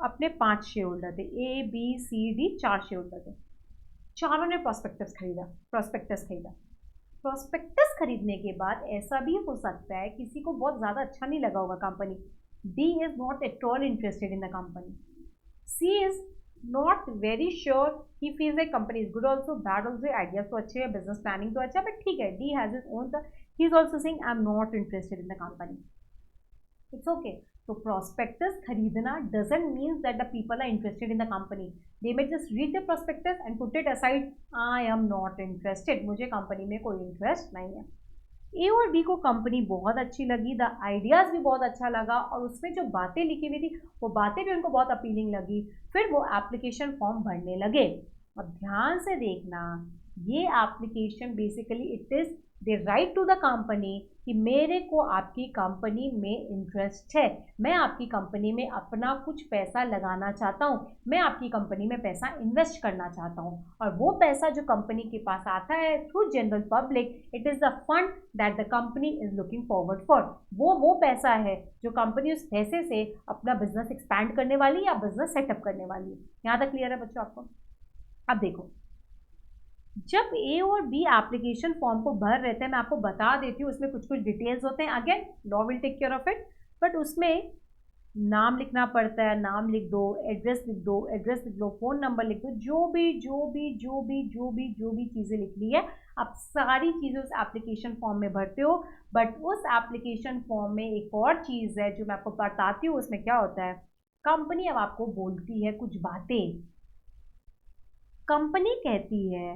Speaker 1: अपने 5 शेयर होल्डर थे, ABCD 4 शेयर होल्डर थे, चारों ने प्रोस्पेक्टस खरीदा। प्रोस्पेक्टस खरीदने के बाद ऐसा भी हो सकता है किसी को बहुत ज़्यादा अच्छा नहीं लगा होगा company, D is not at all interested in the company, C is not very sure, he feels like company is good also, bad also, ideas तो अच्छे है, बिजनेस प्लानिंग तो अच्छा, बट ठीक है, D has his own, he is also saying I am not interested in the company. It's okay. तो prospectus खरीदना doesn't mean that the people are interested in the company. They may just read the prospectus and put it aside. I am not interested. मुझे company में कोई interest नहीं है। ए और B को company बहुत अच्छी लगी, द आइडियाज़ भी बहुत अच्छा लगा, और उसमें जो बातें लिखी हुई थी वो बातें भी उनको बहुत अपीलिंग लगी। फिर वो एप्लीकेशन फॉर्म भरने लगे। अब ध्यान से देखना, ये application basically it is they write to the company कि मेरे को आपकी कंपनी में इंटरेस्ट है, मैं आपकी कंपनी में अपना कुछ पैसा लगाना चाहता हूँ, मैं आपकी कंपनी में पैसा इन्वेस्ट करना चाहता हूँ, और वो पैसा जो कंपनी के पास आता है through general public, it is the fund that the company is looking forward for. वो पैसा है जो कंपनी उस पैसे से अपना बिजनेस एक्सपैंड करने वाली या बिजनेस सेटअप करने वाली है। यहाँ तक क्लियर है बच्चों आपको? अब देखो, जब ए और बी एप्लीकेशन फॉर्म को भर रहे थे, मैं आपको बता देती हूँ उसमें कुछ डिटेल्स होते हैं, again law will take care of it, but उसमें नाम लिखना पड़ता है, नाम लिख दो, एड्रेस लिख दो, फोन नंबर लिख दो, जो भी चीज़ें लिख ली है आप सारी चीज़ें उस एप्लीकेशन फॉर्म में भरते हो। बट उस एप्लीकेशन फॉर्म में एक और चीज़ है जो मैं आपको बताती हूँ, उसमें क्या होता है, कंपनी अब आपको बोलती है कुछ बातें। कंपनी कहती है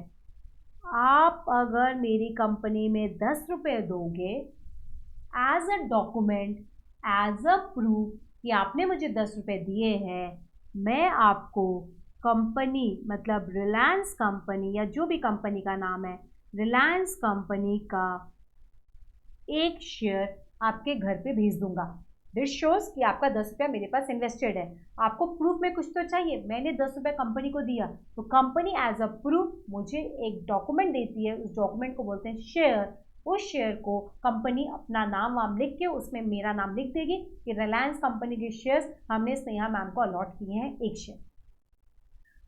Speaker 1: आप अगर मेरी कंपनी में 10 रुपये दोगे as a document, as a proof कि आपने मुझे 10 रुपये दिए हैं, मैं आपको कंपनी मतलब रिलायंस कंपनी या जो भी कंपनी का नाम है, रिलायंस कंपनी का एक शेयर आपके घर पे भेज दूंगा। दिस शोज कि आपका 10 रुपया मेरे पास इन्वेस्टेड है। आपको प्रूफ में कुछ तो चाहिए, मैंने 10 रुपया कंपनी को दिया, तो कंपनी एज अ प्रूफ मुझे एक डॉक्यूमेंट देती है, उस डॉक्यूमेंट को बोलते हैं शेयर। उस शेयर को कंपनी अपना नाम वाम लिख के उसमें मेरा नाम लिख देगी कि रिलायंस कंपनी के शेयर्स हमने स्नेहा मैम को अलॉट किए हैं एक शेयर।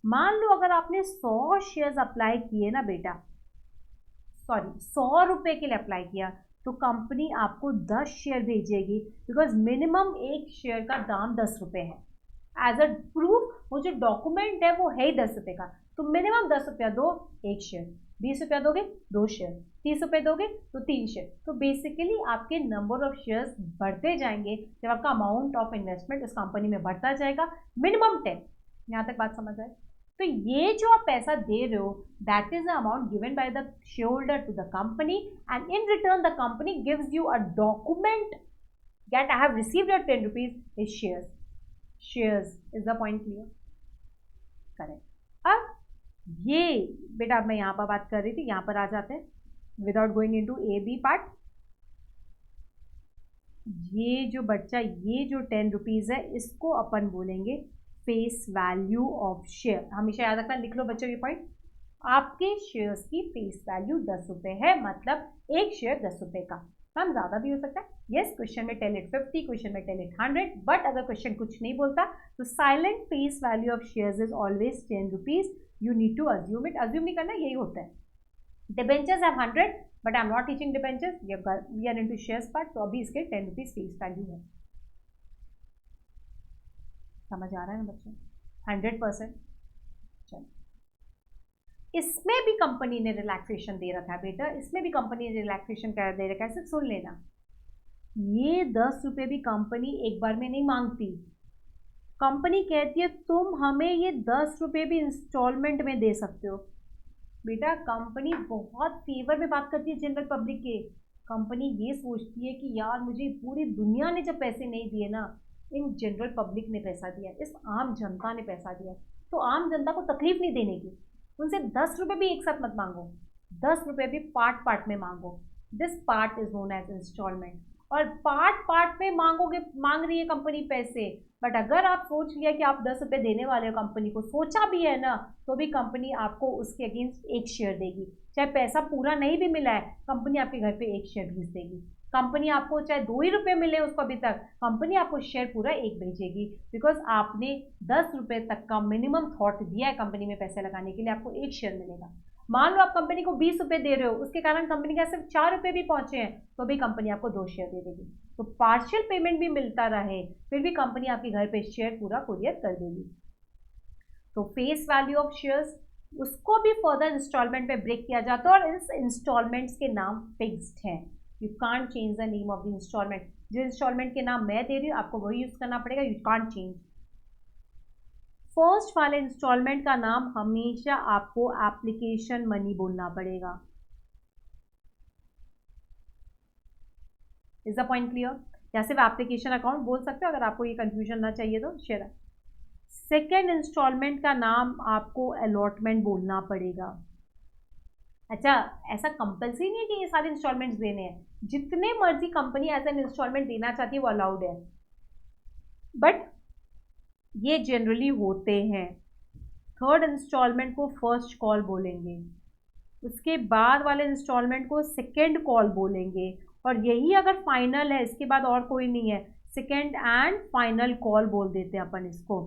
Speaker 1: मान लो अगर आपने 100 शेयर्स अप्लाई किए ना बेटा, सॉरी 100 रुपये के लिए अप्लाई किया, तो कंपनी आपको 10 शेयर भेजेगी, बिकॉज मिनिमम एक शेयर का दाम 10 रुपये है। एज अ प्रूफ वो जो डॉक्यूमेंट है वो है ही 10 रुपये का, तो मिनिमम 10 रुपया दो एक शेयर, 20 रुपया दोगे 2 शेयर, 30 रुपये दोगे तो 3 शेयर। तो बेसिकली आपके नंबर ऑफ शेयर्स बढ़ते जाएंगे जब आपका अमाउंट ऑफ इन्वेस्टमेंट उस कंपनी में बढ़ता जाएगा, मिनिमम 10। यहाँ तक बात समझ आए? तो ये जो आप पैसा दे रहे हो, that is the amount given by the share holder to the company, and in return the company gives you a document that I have received your 10 rupees is shares is the point clear? Correct. अब ये बेटा मैं यहाँ पर बात कर रही थी, यहाँ पर आ जाते हैं without going into A B part. ये जो बच्चा, ये जो 10 रुपीज है, इसको अपन बोलेंगे फेस वैल्यू ऑफ शेयर। हमेशा याद रखना, लिख लो बच्चों ये पॉइंट। आपके शेयर्स की फेस वैल्यू 10 रुपये है, मतलब एक शेयर 10 रुपये का। मैम ज़्यादा भी हो सकता है, यस क्वेश्चन में टेल इट 50, क्वेश्चन में टेल इट 100, बट अगर क्वेश्चन कुछ नहीं बोलता तो silent face value of shares is always 10 rupees, you need to assume it, assume नहीं करना, यही होता है. Debentures have 100, but I am not teaching debentures, we are into shares part, तो अभी इसके 10 रुपीज फेस वैल्यू है. समझ आ रहा है ना बच्चों? 100%. चलो, इसमें भी कंपनी ने रिलैक्सेशन दे रखा है बेटा, इसमें भी कंपनी ने रिलैक्सेशन कर दे रखा है, सिर्फ सुन लेना. ये 10 रुपये भी कंपनी एक बार में नहीं मांगती. कंपनी कहती है तुम हमें ये 10 रुपये भी इंस्टॉलमेंट में दे सकते हो. बेटा कंपनी बहुत फेवर में बात करती है जनरल पब्लिक के. कंपनी ये सोचती है कि यार मुझे पूरी दुनिया ने जब पैसे नहीं दिए ना, इन जनरल पब्लिक ने पैसा दिया, इस आम जनता ने पैसा दिया, तो आम जनता को तकलीफ नहीं देने की, उनसे 10 रुपये भी एक साथ मत मांगो, 10 रुपये भी पार्ट पार्ट में मांगो. This part is known as instalment. और पार्ट पार्ट में मांगोगे, मांग रही है कंपनी पैसे, बट अगर आप सोच लिया कि आप 10 रुपये देने वाले हो कंपनी को, सोचा भी है ना, तो भी कंपनी आपको उसके अगेंस्ट एक शेयर देगी. चाहे पैसा पूरा नहीं भी मिला है, कंपनी आपके घर पे एक शेयर भेज देगी. कंपनी आपको चाहे 2 ही रुपये मिले उसको अभी तक, कंपनी आपको शेयर पूरा एक भेजेगी, बिकॉज आपने 10 रुपये तक का मिनिमम थॉट दिया है कंपनी में पैसे लगाने के लिए, आपको एक शेयर मिलेगा. मान लो आप कंपनी को 20 रुपये दे रहे हो, उसके कारण कंपनी का सिर्फ 4 रुपये भी पहुंचे हैं, तो भी कंपनी आपको 2 शेयर दे देगी. तो पार्शियल पेमेंट भी मिलता रहे, फिर भी कंपनी आपके घर पे शेयर पूरा कुरियर कर देगी. तो फेस वैल्यू ऑफ शेयर्स, उसको भी फर्दर इंस्टॉलमेंट में ब्रेक किया जाता है, और इस इंस्टॉलमेंट्स के नाम फिक्स्ड हैं. You can't change the name of the instalment. जो इंस्टॉलमेंट के नाम मैं दे रही हूँ आपको वही यूज करना पड़ेगा, यू कांट चेंज. फर्स्ट वाले इंस्टॉलमेंट का नाम हमेशा आपको एप्लीकेशन मनी बोलना पड़ेगा. Is the point clear? या सिर्फ एप्लीकेशन अकाउंट बोल सकते हो अगर आपको ये कंफ्यूजन ना चाहिए तो. शेयर. सेकेंड इंस्टॉलमेंट का नाम आपको अलॉटमेंट बोलना पड़ेगा. अच्छा, ऐसा कंपल्सरी नहीं है कि ये सारे इंस्टॉलमेंट्स देने हैं, जितने मर्जी कंपनी एज एन इंस्टॉलमेंट देना चाहती है वो अलाउड है, बट ये जनरली होते हैं. थर्ड इंस्टॉलमेंट को फर्स्ट कॉल बोलेंगे, उसके बाद वाले इंस्टॉलमेंट को सेकेंड कॉल बोलेंगे, और यही अगर फाइनल है, इसके बाद और कोई नहीं है, सेकेंड एंड फाइनल कॉल बोल देते हैं अपन इसको.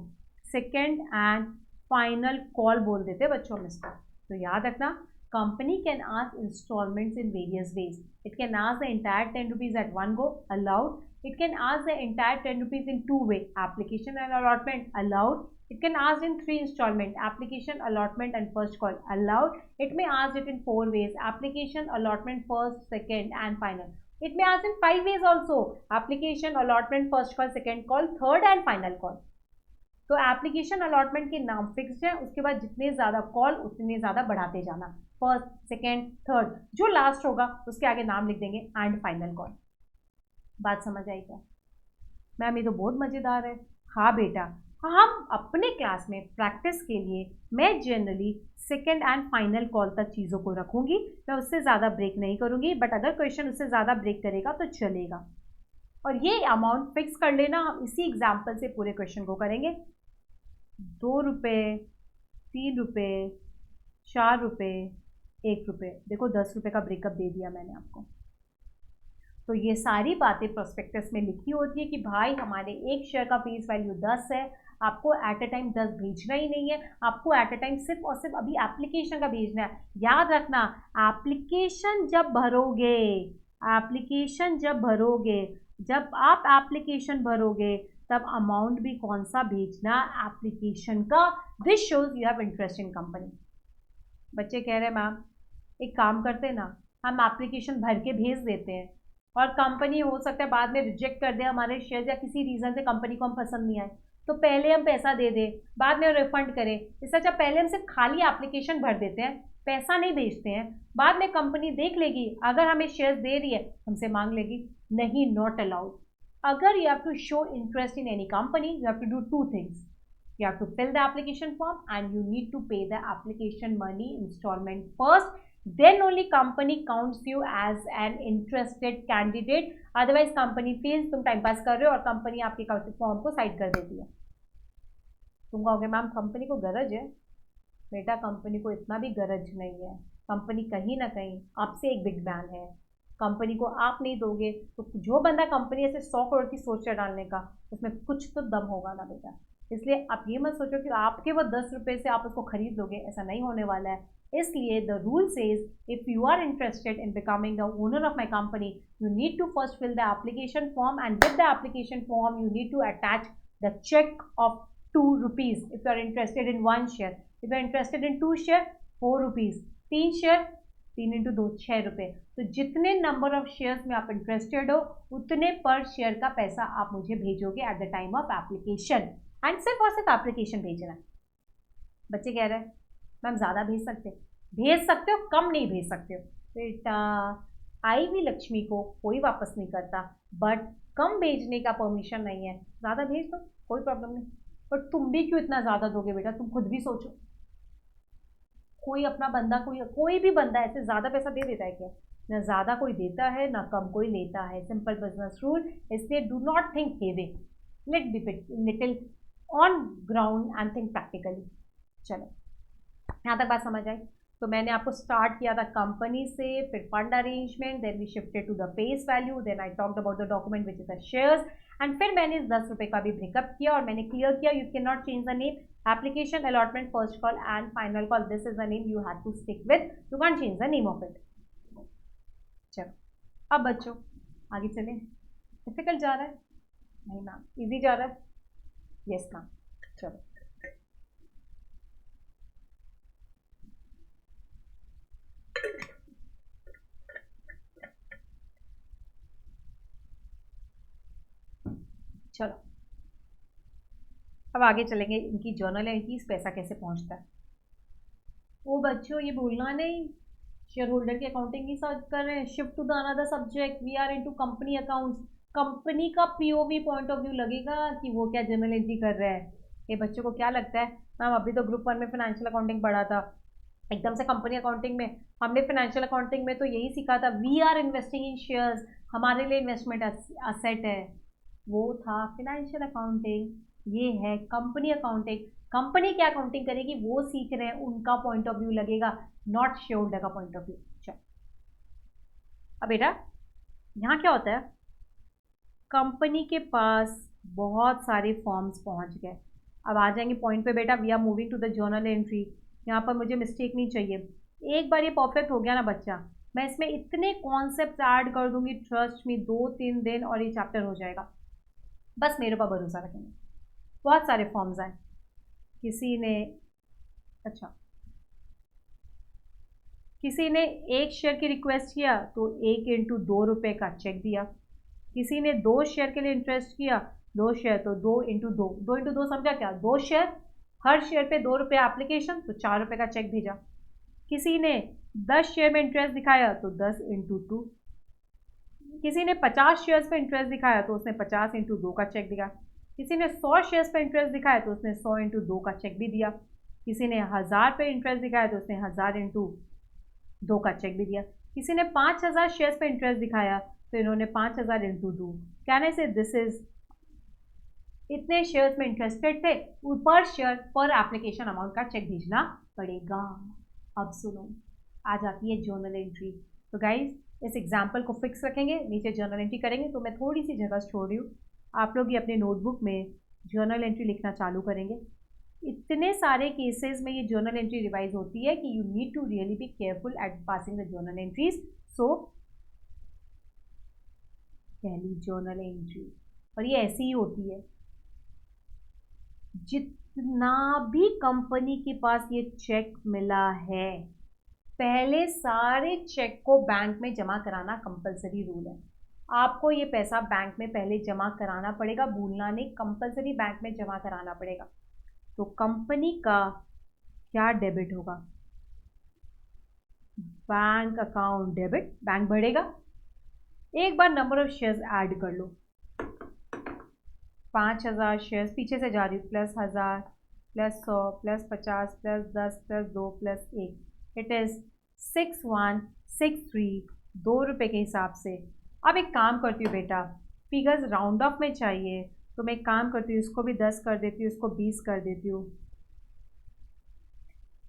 Speaker 1: सेकेंड एंड फाइनल कॉल बोल देते हैं बच्चों में इसको. तो याद रखना, company can ask installments in various ways. It can ask the entire 10 rupees at one go, allowed. It can ask the entire 10 rupees in two way, application and allotment, allowed. It can ask in 3 installment, application, allotment and first call, allowed. It may ask it in 4 ways, application, allotment, first, second and final. It may ask in 5 ways also, application, allotment, first call, second call, third and final call. तो application allotment के नाम fixed है, उसके बाद जितने ज़्यादा call उतने ज़्यादा बढ़ाते जाना, फर्स्ट, सेकेंड, थर्ड, जो लास्ट होगा उसके आगे नाम लिख देंगे एंड फाइनल कॉल. बात समझ आई क्या? मैम ये तो बहुत मज़ेदार है. हाँ बेटा, हम अपने क्लास में प्रैक्टिस के लिए मैं generally second and final call तक चीज़ों को रखूँगी, मैं उससे ज़्यादा ब्रेक नहीं करूँगी, बट अगर क्वेश्चन उससे ज़्यादा ब्रेक करेगा तो चलेगा. और ये अमाउंट फिक्स कर लेना, हम इसी एग्जाम्पल से पूरे क्वेश्चन को करेंगे. 2 रुपये, 3 रुपये, 4 रुपये, 1 रुपये. देखो 10 रुपये का ब्रेकअप दे दिया मैंने आपको. तो ये सारी बातें प्रोस्पेक्टस में लिखी होती है कि भाई हमारे एक शेयर का फेस वैल्यू 10 है, आपको एट अ टाइम 10 भेजना ही नहीं है, आपको एट अ टाइम सिर्फ और सिर्फ अभी एप्लीकेशन का भेजना है. याद रखना, एप्लीकेशन जब भरोगे, एप्लीकेशन जब भरोगे, जब आप एप्लीकेशन भरोगे तब अमाउंट भी कौन सा भेजना, एप्लीकेशन का. This shows you have interest in company. बच्चे कह रहे हैं मैम एक काम करते हैं ना, हम एप्लीकेशन भर के भेज देते हैं और कंपनी हो सकता है बाद में रिजेक्ट कर दे हमारे शेयर, या किसी रीज़न से कंपनी को हम पसंद नहीं आए, तो पहले हम पैसा दे दें, बाद में रिफंड करें. इससे अच्छा पहले हम सिर्फ खाली एप्लीकेशन भर देते हैं, पैसा नहीं भेजते हैं, बाद में कंपनी देख लेगी, अगर हमें शेयर दे रही है हमसे मांग लेगी. नहीं, नॉट अलाउड. अगर you have to show interest in any company, you have to do 2 things. You have to fill the application form and you need to pay the application money installment first. Then only company counts you as an interested candidate. Otherwise company feels तुम time pass कर रहे हो और company आपके form को side कर देती है. तुम कहोगे मैम कंपनी को गरज है. बेटा कंपनी को इतना भी गरज नहीं है. कंपनी कहीं ना कहीं आपसे एक बिग मैन है. कंपनी को आप नहीं दोगे तो जो बंदा कंपनी ऐसे 100 करोड़ की सोच है डालने का, उसमें कुछ तो दम होगा ना बेटा। इसलिए आप ये मत सोचो कि आपके वो 10 रुपये से आप उसको खरीद लोगे, ऐसा नहीं होने वाला है। इसलिए the rule says if you are interested in becoming the owner of my company, you need to first fill the application form and with the application form you need to attach the cheque of 2 rupees if you are interested in 1 share. If you are interested in 2 share, 4 rupees. 3 share, 3 into 2 6 रुपये। तो जितने number of shares में आप interested हो उतने पर share का पैसा आप मुझे भेजोगे eight the time of application. And सिर्फ और सिर्फ एप्लीकेशन भेजना है। बच्चे कह रहे हैं मैम ज़्यादा भेज सकते हो, कम नहीं भेज सकते हो। बेटा आई भी लक्ष्मी को कोई वापस नहीं करता, बट कम भेजने का परमिशन नहीं है, ज़्यादा भेज दो कोई प्रॉब्लम नहीं। पर तुम भी क्यों इतना ज़्यादा दोगे बेटा, तुम खुद भी सोचो। कोई अपना बंदा, कोई भी बंदा ऐसे ज़्यादा पैसा दे देता है क्या? ना ज़्यादा कोई देता है ना कम कोई लेता है, सिंपल बिजनेस रूल। इसलिए do not think heavy, let be little on ground and think practically. चलो यहाँ तक बात समझ आई। तो मैंने आपको स्टार्ट किया था कंपनी से, फिर fund arrangement, then we shifted to the face value, then I talked about the document which is the shares, and फिर मैंने इस 10 रुपये का भी ब्रेकअप किया और मैंने क्लियर किया you can not change the name, application, allotment, first call and final call, this is the name you have to stick with, you can change the name of it. चलो अब बच्चों आगे चलें। Difficult जा रहा है? नहीं मैम, ईजी जा रहा है? Yes ma'am. चलो चलो अब आगे चलेंगे, इनकी जर्नल एंट्रीज, पैसा कैसे पहुंचता है। वो बच्चों ये भूलना नहीं, शेयर होल्डर की अकाउंटिंग ही सर्च कर रहे हैं। Shift to the another subject, we are into company accounts. Company का पीओवी पॉइंट ऑफ व्यू लगेगा कि वो क्या जर्नल एंट्री कर रहा है। ये बच्चों को क्या लगता है मैम अभी तो ग्रुप 1 में फाइनेंशियल अकाउंटिंग पढ़ा था, एकदम से कंपनी अकाउंटिंग में हमने फाइनेंशियल अकाउंटिंग में तो यही सीखा था we are investing in shares, हमारे लिए इन्वेस्टमेंट असेट है। वो था फाइनेंशियल अकाउंटिंग, ये है कंपनी अकाउंटिंग। कंपनी क्या अकाउंटिंग करेगी वो सीख रहे हैं, उनका पॉइंट ऑफ व्यू लगेगा, नॉट शेयर होल्डर का पॉइंट ऑफ व्यू। चलो अब बेटा यहाँ क्या होता है, कंपनी के पास बहुत सारे फॉर्म्स पहुँच गए। अब आ जाएंगे पॉइंट पे बेटा, we are moving to the journal entry. यहाँ पर मुझे मिस्टेक नहीं चाहिए। एक बार ये परफेक्ट हो गया ना बच्चा, मैं इसमें इतने कॉन्सेप्ट ऐड कर दूंगी, ट्रस्ट मी 2-3 दिन और ये चैप्टर हो जाएगा। बस मेरे पर भरोसा रखेंगे। बहुत सारे फॉर्म्स आए, किसी ने किसी ने 1 शेयर की रिक्वेस्ट किया तो 1 into 2 रुपये का चेक दिया। किसी ने 2 शेयर के लिए इंटरेस्ट किया, 2 शेयर तो 2 into 2, 2 into 2 समझा क्या, 2 शेयर, हर शेयर पे 2 रुपये एप्लीकेशन, तो 4 रुपये का चेक भेजा। किसी ने 10 शेयर में इंटरेस्ट दिखाया तो 10 into 2। किसी ने 50 शेयर्स पे इंटरेस्ट दिखाया तो उसने 50 into 2 का चेक दिया। किसी ने 100 शेयर्स पे इंटरेस्ट दिखाया तो उसने 100 into 2 का चेक भी दिया। किसी ने 1000 पे इंटरेस्ट दिखाया तो उसने 1000 into 2 का चेक भी दिया। किसी ने 5000 शेयर्स पे इंटरेस्ट दिखाया तो इन्होंने 5000 into 2। कहने से दिस इज इतने शेयर्स में इंटरेस्टेड थे, पर शेयर पर एप्लीकेशन अमाउंट का चेक भेजना पड़ेगा। अब सुनो, आ जाती है जर्नल एंट्री। तो गाइज इस एग्जाम्पल को फिक्स रखेंगे, नीचे जर्नल एंट्री करेंगे। तो मैं थोड़ी सी जगह छोड़ रही हूँ, आप लोग ये अपने नोटबुक में जर्नल एंट्री लिखना चालू करेंगे। इतने सारे केसेस में ये जर्नल एंट्री रिवाइज होती है कि you need to really be careful at passing the journal entries. So पहली जर्नल एंट्री, और ये ऐसी ही होती है, जितना भी कंपनी के पास ये चेक मिला है, पहले सारे चेक को बैंक में जमा कराना कंपलसरी रूल है। आपको ये पैसा बैंक में पहले जमा कराना पड़ेगा, भूलना नहीं, कंपलसरी बैंक में जमा कराना पड़ेगा। तो कंपनी का क्या डेबिट होगा, बैंक अकाउंट डेबिट, बैंक बढ़ेगा। एक बार नंबर ऑफ शेयर्स ऐड कर लो, 5000 शेयर्स, पीछे से जा रही हूँ, +1000 +100 +50 +10 +2 +1, इट इज़ 6163, 2 रुपये के हिसाब से। अब एक काम करती हूँ बेटा, फिगर्स राउंड ऑफ में चाहिए, तो मैं एक काम करती हूँ, इसको भी 10 कर देती हूँ, इसको 20 कर देती हूँ।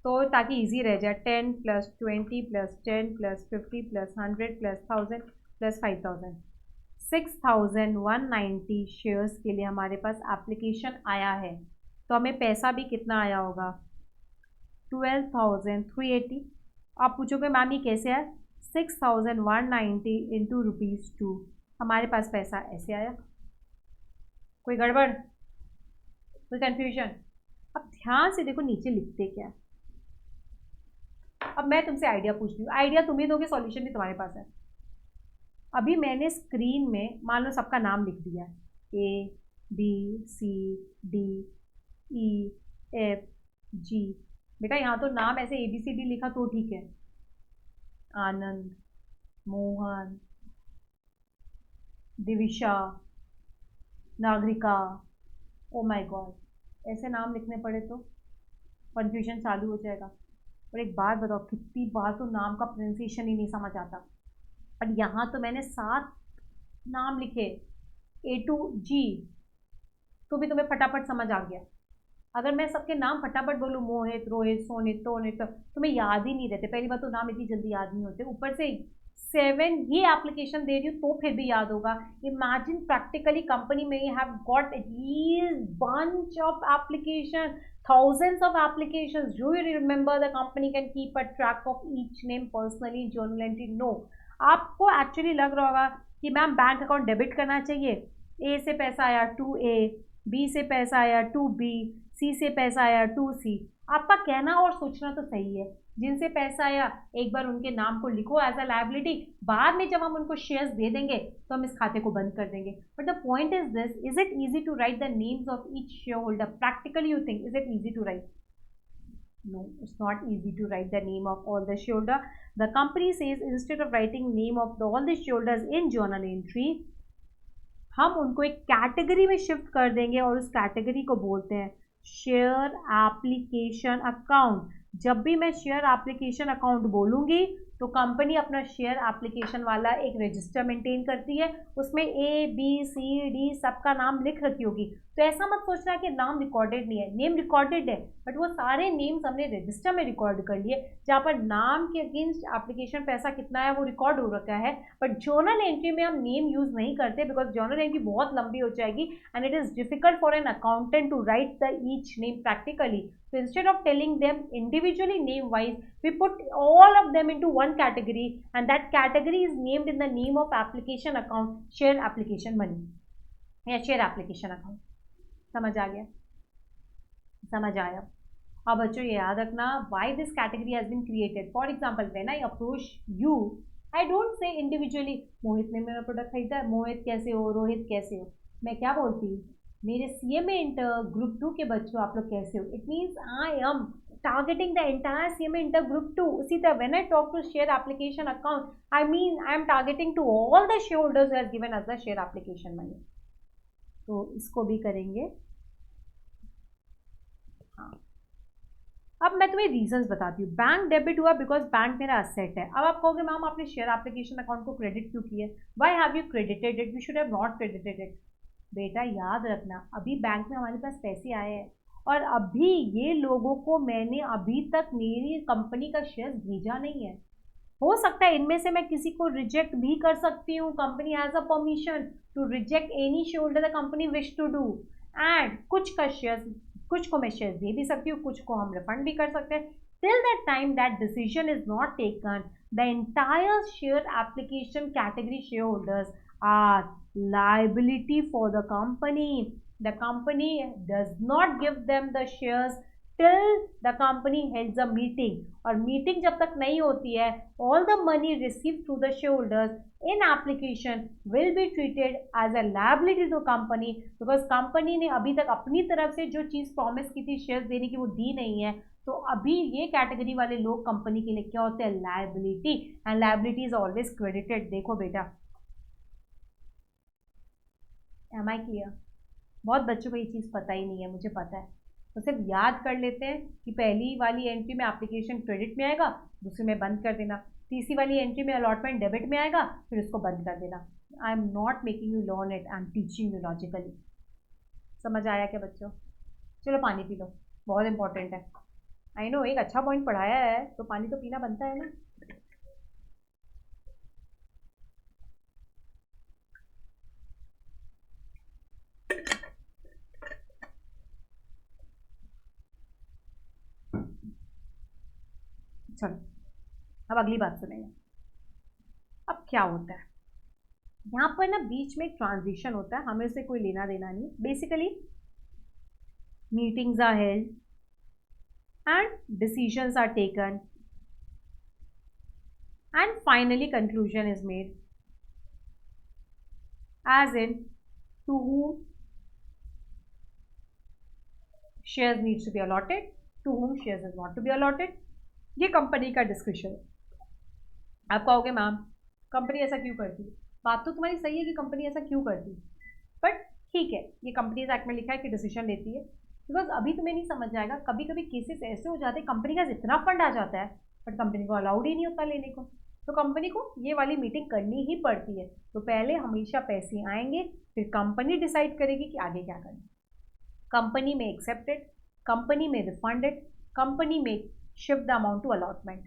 Speaker 1: तो ताकि इजी रह जाए, 10 + 20 + 10 + 50 + 100 + 1000 + 5000, 6190 शेयर्स के लिए हमारे पास एप्लीकेशन आया है। तो हमें पैसा भी कितना आया होगा, 12,380। आप पूछोगे मैम ये कैसे आया, 6190 इंटू ₹2, हमारे पास पैसा ऐसे आया। कोई गड़बड़, कोई कंफ्यूजन? अब ध्यान से देखो नीचे लिखते क्या। अब मैं तुमसे आइडिया पूछ रही हूँ, आइडिया तुम ही दोगे, सॉल्यूशन भी तुम्हारे पास है। अभी मैंने स्क्रीन में मान लो सबका नाम लिख दिया, ABCDEFG। बेटा यहाँ तो नाम ऐसे ABCD लिखा तो ठीक है, Anand, Mohan, Divisha, Nagarika, oh my god, ऐसे नाम लिखने पड़े तो कंफ्यूजन चालू हो जाएगा। और एक बात बताओ, कितनी बार तो नाम का प्रोनाउंसिएशन ही नहीं समझ आता। और यहाँ तो मैंने 7 नाम लिखे A to G, तो भी तुम्हें फटाफट समझ आ गया। अगर मैं सबके नाम फटाफट बोलूँ, मोहित, रोहित, सोनित, तोनित, तो तुम्हें याद ही नहीं रहते। पहली बात तो नाम इतनी जल्दी याद नहीं होते, ऊपर से 7 ही एप्लीकेशन दे रही हूँ तो फिर भी याद होगा। इमेजिन प्रैक्टिकली कंपनी में you have got at least bunch of application, thousands of applications. Do you remember the company can keep a track of each name personally in journal entry? No. आपको actually लग रहा होगा कि ma'am bank account debit करना चाहिए, ए से पैसा आया 2A, बी से पैसा आया 2B, सी से पैसा आया 2C। आपका कहना और सोचना तो सही है, जिनसे पैसा आया एक बार उनके नाम को लिखो एज अ लायबिलिटी, बाद में जब हम उनको शेयर्स दे देंगे तो हम इस खाते को बंद कर देंगे। But the point is this, is it easy to write the names of each share holder? Practically you think is it easy to write? No, it's not easy to write the name of all the shareholder. The company says instead of writing name of all the shareholders in journal entry, हम उनको एक category में shift कर देंगे और उस category को बोलते हैं शेयर एप्लीकेशन अकाउंट। जब भी मैं शेयर एप्लीकेशन अकाउंट बोलूँगी तो कंपनी अपना शेयर एप्लीकेशन वाला एक रजिस्टर मेंटेन करती है, उसमें ABCD सबका नाम लिख रखी होगी। तो ऐसा मत सोचना कि नाम रिकॉर्डेड नहीं है, नेम रिकॉर्डेड है, बट वो सारे नेम्स हमने रजिस्टर में रिकॉर्ड कर लिए, जहाँ पर नाम के अगेंस्ट एप्लीकेशन पैसा कितना है वो रिकॉर्ड हो रखा है। बट जर्नल एंट्री में हम नेम यूज नहीं करते, बिकॉज जर्नल एंट्री बहुत लंबी हो जाएगी and it is difficult for an accountant to write the each name practically. So instead of telling them individually name wise, we put all of them into one category, and that category is named in the name of application account, share application money या share application account। समझ आ गया? समझ आया? अब बच्चों ये याद रखना, why this category has been created. For example, when I approach you, I don't say individually मोहित ने मेरा प्रोडक्ट खरीदा, मोहित कैसे हो, रोहित कैसे हो। मैं क्या बोलती हूँ, मेरे CMA इंटर ग्रुप 2 के बच्चों आप लोग कैसे हो। It means I am targeting the entire CMA inter group 2। उसी तरह when I talk to share application account, I mean I am targeting to all the share holders who have given us the share application money. तो इसको भी करेंगे। हाँ, अब मैं तुम्हें रीजंस बताती हूँ। बैंक डेबिट हुआ बिकॉज बैंक मेरा असेट है। अब आप कहोगे मैम आपने शेयर एप्लीकेशन अकाउंट को क्रेडिट क्यों किया, why have you credited it, we should have not credited it. बेटा याद रखना, अभी बैंक में हमारे पास पैसे आए हैं और अभी ये लोगों को मैंने अभी तक मेरी कंपनी का शेयर भेजा नहीं है। हो सकता है इनमें से मैं किसी को रिजेक्ट भी कर सकती हूँ, company has a permission to reject any share holder the company wish to do. And कुछ को मैं शेयर दे भी सकती हूँ, कुछ को हम रिफंड भी कर सकते हैं। Till that time that decision is not taken, the entire share application category shareholders are liability for the company. The company does not give them the shares till the company holds a meeting. और meeting जब तक नहीं होती है, all the money received through the shareholders in application will be treated as a liability to company, because company ने अभी तक अपनी तरफ से जो चीज़ प्रॉमिस की थी शेयर्स देने की वो दी नहीं है। तो अभी ये कैटेगरी वाले लोग कंपनी के लिए क्या होते हैं, liability, and liability is always credited. देखो बेटा, एम आई क्लियर? बहुत बच्चों को ये चीज़ पता ही नहीं है, मुझे पता है। तो सिर्फ याद कर लेते हैं कि पहली वाली एंट्री में एप्लीकेशन क्रेडिट में आएगा, दूसरी में बंद कर देना, तीसरी वाली एंट्री में अलॉटमेंट डेबिट में आएगा, फिर उसको बंद कर देना। आई am not making you learn it, I am teaching you logically. समझ आया क्या बच्चों? चलो पानी पी लो, बहुत इंपॉर्टेंट है। आई नो एक अच्छा पॉइंट पढ़ाया है तो पानी तो पीना बनता है ना। चलो अब अगली बात सुनेंगे। अब क्या होता है यहाँ पर ना, बीच में एक ट्रांजिशन होता है, हमें उससे कोई लेना देना नहीं। Basically meetings are held and decisions are taken and finally conclusion is made, as in to whom shares needs to be allotted, to whom shares is not to be allotted। ये company का discussion है। आप कहोगे ma'am company ऐसा क्यों करती है, बात तो तुम्हारी सही है कि कंपनी ऐसा क्यों करती है, बट ठीक है, ये कंपनीज एक्ट में लिखा है कि डिसीजन लेती है। बिकॉज अभी तुम्हें नहीं समझ जाएगा, कभी कभी केसेस ऐसे हो जाते हैं कंपनी का इतना फंड आ जाता है बट कंपनी को अलाउड ही नहीं होता लेने को, तो कंपनी को ये वाली मीटिंग करनी ही पड़ती है। तो पहले हमेशा पैसे आएंगे, फिर कंपनी डिसाइड करेगी कि आगे क्या करना। कंपनी में एक्सेप्टेड, कंपनी में रिफंडेड, कंपनी में shift the amount to allotment.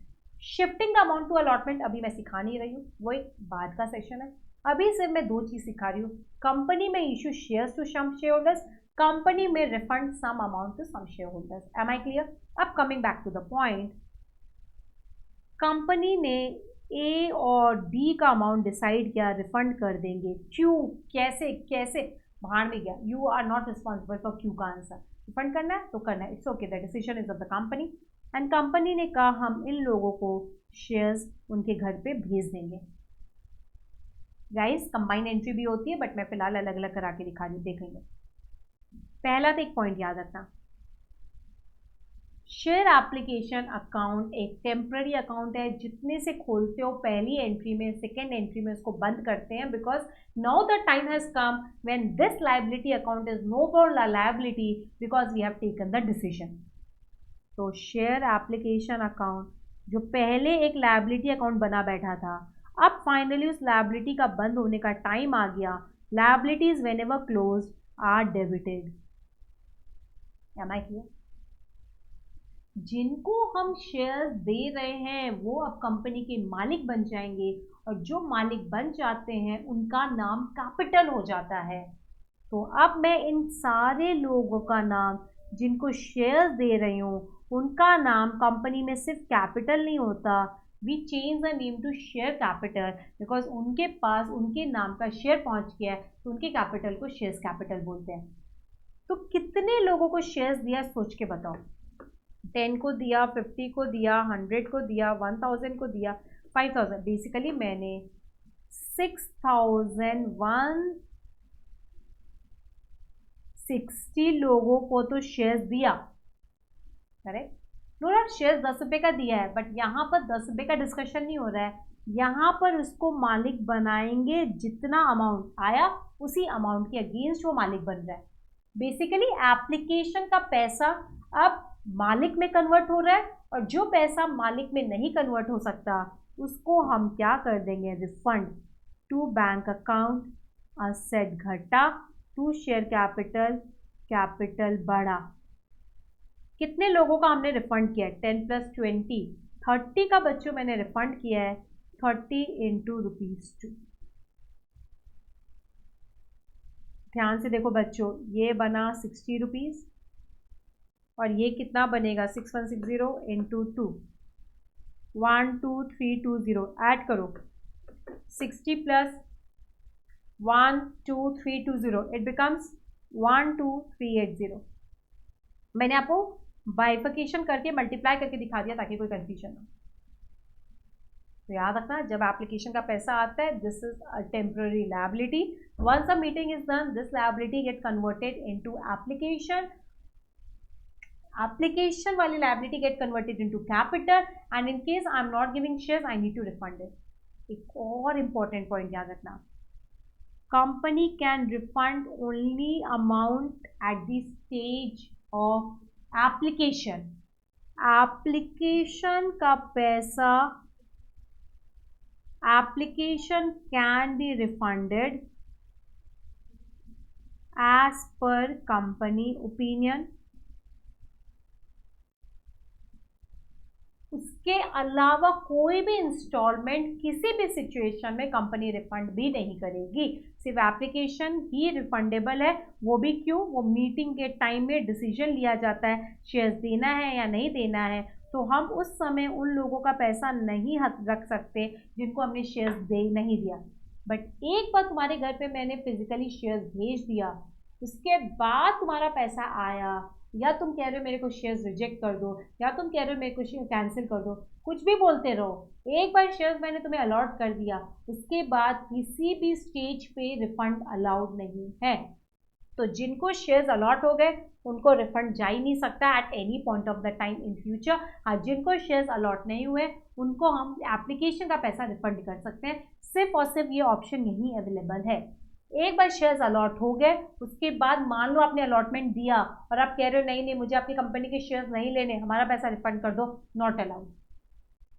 Speaker 1: Shifting the amount to allotment अभी मैं सिखा नहीं रही हूँ, वो एक बाद का सेशन है। अभी सिर्फ मैं दो चीज सिखा रही हूँ, कंपनी में issue shares to some shareholders, company में refund some amount to some shareholders. Am I clear? अब coming back to the point, company ने ए और बी का अमाउंट डिसाइड किया रिफंड कर देंगे। क्यों, कैसे कैसे, भाड़ में गया, you are not responsible for Q का आंसर। रिफंड करना है तो करना है, it's okay, the decision is of the company. And company ने कहा हम इन लोगों को शेयर्स उनके घर पे भेज देंगे। गाइस कंबाइंड एंट्री भी होती है बट मैं फिलहाल अलग अलग करा के दिखा रही हूँ, देखेंगे। पहला तो एक पॉइंट याद रखना, शेयर एप्लीकेशन अकाउंट एक टेम्पररी अकाउंट है, जितने से खोलते हो पहली एंट्री में सेकेंड एंट्री में उसको बंद करते हैं, because now the time has come when this liability account is no more liability because we have taken the decision. तो शेयर एप्लीकेशन अकाउंट जो पहले एक लायबिलिटी अकाउंट बना बैठा था, अब फाइनली उस लायबिलिटी का बंद होने का टाइम आ गया। Liabilities whenever close are debited. Am I clear? जिनको हम शेयर्स दे रहे हैं वो अब कंपनी के मालिक बन जाएंगे, और जो मालिक बन जाते हैं उनका नाम कैपिटल हो जाता है। तो अब मैं इन सारे लोगों का नाम, जिनको शेयर्स दे रही हूँ, उनका नाम कंपनी में सिर्फ कैपिटल नहीं होता, we change the name to share capital, because उनके पास उनके नाम का शेयर पहुंच गया है, तो उनके कैपिटल को शेयर्स कैपिटल बोलते हैं। तो कितने लोगों को शेयर्स दिया सोच के बताओ। 10 को दिया, 50 को दिया, 100 को दिया, 1000 को दिया, 5000। बेसिकली मैंने 6160 लोगों को तो शेयर्स दिया, करेक्ट? नो डाउट शेयर्स 10 रुपये का दिया है, बट यहाँ पर 10 रुपये का डिस्कशन नहीं हो रहा है, यहाँ पर उसको मालिक बनाएंगे, जितना अमाउंट आया उसी अमाउंट के अगेंस्ट वो मालिक बन रहा है। बेसिकली एप्लीकेशन का पैसा अब मालिक में कन्वर्ट हो रहा है, और जो पैसा मालिक में नहीं कन्वर्ट हो सकता उसको हम क्या कर देंगे, refund to bank account, asset घटा, टू शेयर कैपिटल, कैपिटल बढ़ा। कितने लोगों का हमने रिफंड किया है? 10 + 20, 30 का बच्चों मैंने रिफंड किया है, 30 × ₹2। ध्यान से देखो बच्चों, ये बना 60 रुपीज़, और ये कितना बनेगा 6160 × 2, 12320। ऐड करो 60 + 12320, इट बिकम्स 12380। मैंने आपको बाइफिकेशन करके मल्टीप्लाई करके दिखा दिया ताकि कोई कंफ्यूजन ना हो। तो याद रखना, जब एप्लीकेशन का पैसा आता है, this is a temporary liability. Once a meeting is done, this liability get converted into application, application वाली liability get converted into capital, and in case I am not giving shares I need to refund it। एक और important point याद रखना, company can refund only amount at the stage of application। application का पैसा, application can be refunded as per company opinion, इसके अलावा कोई भी इंस्टॉलमेंट किसी भी सिचुएशन में कंपनी रिफंड भी नहीं करेगी। सिर्फ एप्लीकेशन ही रिफंडेबल है। वो भी क्यों? वो मीटिंग के टाइम में डिसीजन लिया जाता है शेयर्स देना है या नहीं देना है, तो हम उस समय उन लोगों का पैसा नहीं रख सकते जिनको हमने शेयर्स दे नहीं दिया। बट एक बार तुम्हारे घर पे मैंने फिजिकली शेयर्स भेज दिया, उसके बाद तुम्हारा पैसा आया, या तुम कह रहे हो मेरे को शेयर्स रिजेक्ट कर दो, या तुम कह रहे हो मेरे को शेयर कैंसिल कर दो, कुछ भी बोलते रहो, एक बार शेयर्स मैंने तुम्हें अलॉट कर दिया, उसके बाद किसी भी स्टेज पे रिफंड अलाउड नहीं है। तो जिनको शेयर्स अलॉट हो गए उनको रिफंड जा ही नहीं सकता at any point of the time in future. हाँ, जिनको शेयर्स अलॉट नहीं हुए उनको हम एप्लीकेशन का पैसा रिफंड कर सकते हैं। सिर्फ और सिर्फ ये ऑप्शन यही अवेलेबल है। एक बार शेयर्स अलॉट हो गए, उसके बाद मान लो आपने अलॉटमेंट दिया और आप कह रहे हो नहीं नहीं मुझे अपनी कंपनी के शेयर्स नहीं लेने, हमारा पैसा रिफंड कर दो, नॉट अलाउड।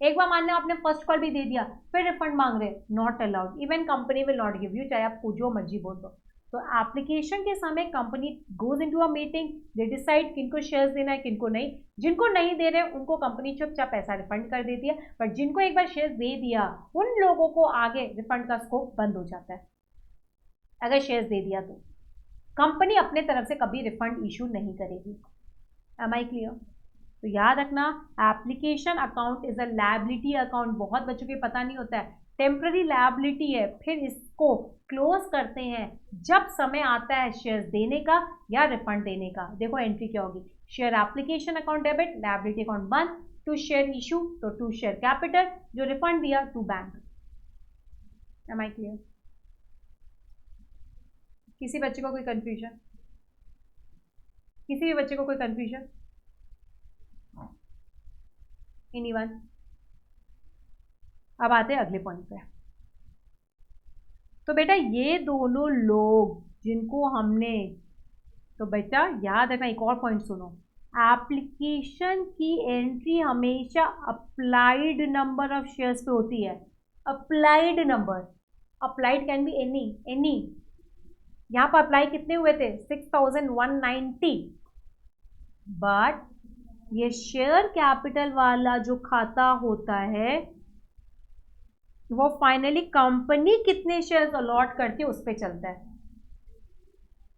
Speaker 1: एक बार मान लो आपने फर्स्ट कॉल भी दे दिया फिर रिफंड मांग रहे, not allowed. Even company will not give you, चाहे आप जो मर्जी बोल दो। तो एप्लीकेशन के समय company goes into a meeting, they decide किनको शेयर्स देना है किनको नहीं। जिनको नहीं दे रहे उनको कंपनी चुपचाप पैसा रिफंड कर देती है, बट जिनको एक बार शेयर्स दे दिया उन लोगों को आगे रिफंड का स्कोप बंद हो जाता है। अगर शेयर्स दे दिया तो कंपनी अपने तरफ से कभी रिफंड इशू नहीं करेगी। Am I clear? तो याद रखना, application account is a liability account. बहुत बच्चों को पता नहीं होता है, टेम्पररी लायबिलिटी है, फिर इसको क्लोज करते हैं जब समय आता है शेयर्स देने का या रिफंड देने का। देखो एंट्री क्या होगी, share application account debit, liability account बंद, टू शेयर इशू तो टू शेयर कैपिटल, जो रिफंड दिया to bank. Am I clear? किसी बच्चे को कोई कंफ्यूजन? किसी भी बच्चे को कोई कंफ्यूजन? एनीवन? अब आते हैं अगले पॉइंट पे। तो बेटा ये दोनों लोग जिनको हमने, तो बेटा याद रखना, एक और पॉइंट सुनो, एप्लीकेशन की एंट्री हमेशा अप्लाइड नंबर ऑफ शेयर्स पे होती है। Applied number, applied can be any. यहाँ पर अप्लाई कितने हुए थे? 6190। बट ये शेयर कैपिटल वाला जो खाता होता है वो फाइनली कंपनी कितने शेयर्स अलॉट करती है उस पर चलता है।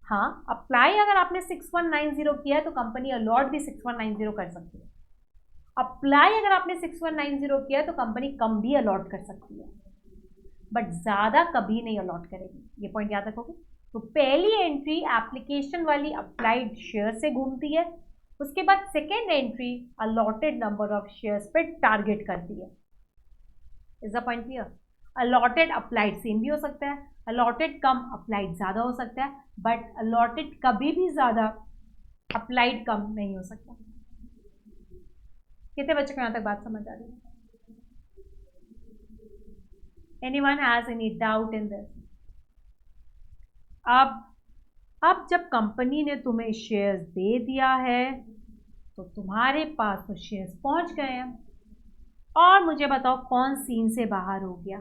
Speaker 1: हाँ, अप्लाई अगर आपने 6190 किया है तो कंपनी अलॉट भी 6190 कर सकती है। अप्लाई अगर आपने 6190 किया है तो कंपनी कम भी अलॉट कर सकती है, बट ज्यादा कभी नहीं अलॉट करेगी। ये पॉइंट याद रखोगे। तो पहली एंट्री एप्लीकेशन वाली अप्लाइड शेयर से घूमती है, उसके बाद second entry allotted number of shares पे टारगेट करती है। Is the point clear? Allotted applied same भी हो सकता है, अलॉटेड कम अप्लाइड ज़्यादा हो सकता है, बट अलॉटेड कभी भी ज़्यादा अप्लाइड कम नहीं हो सकता। कितने बच्चों को यहाँ तक बात समझ आ रही है? Anyone has any doubt in this? अब जब कंपनी ने तुम्हें शेयर्स दे दिया है तो तुम्हारे पास तो शेयर्स पहुंच गए हैं, और मुझे बताओ कौन सीन से बाहर हो गया?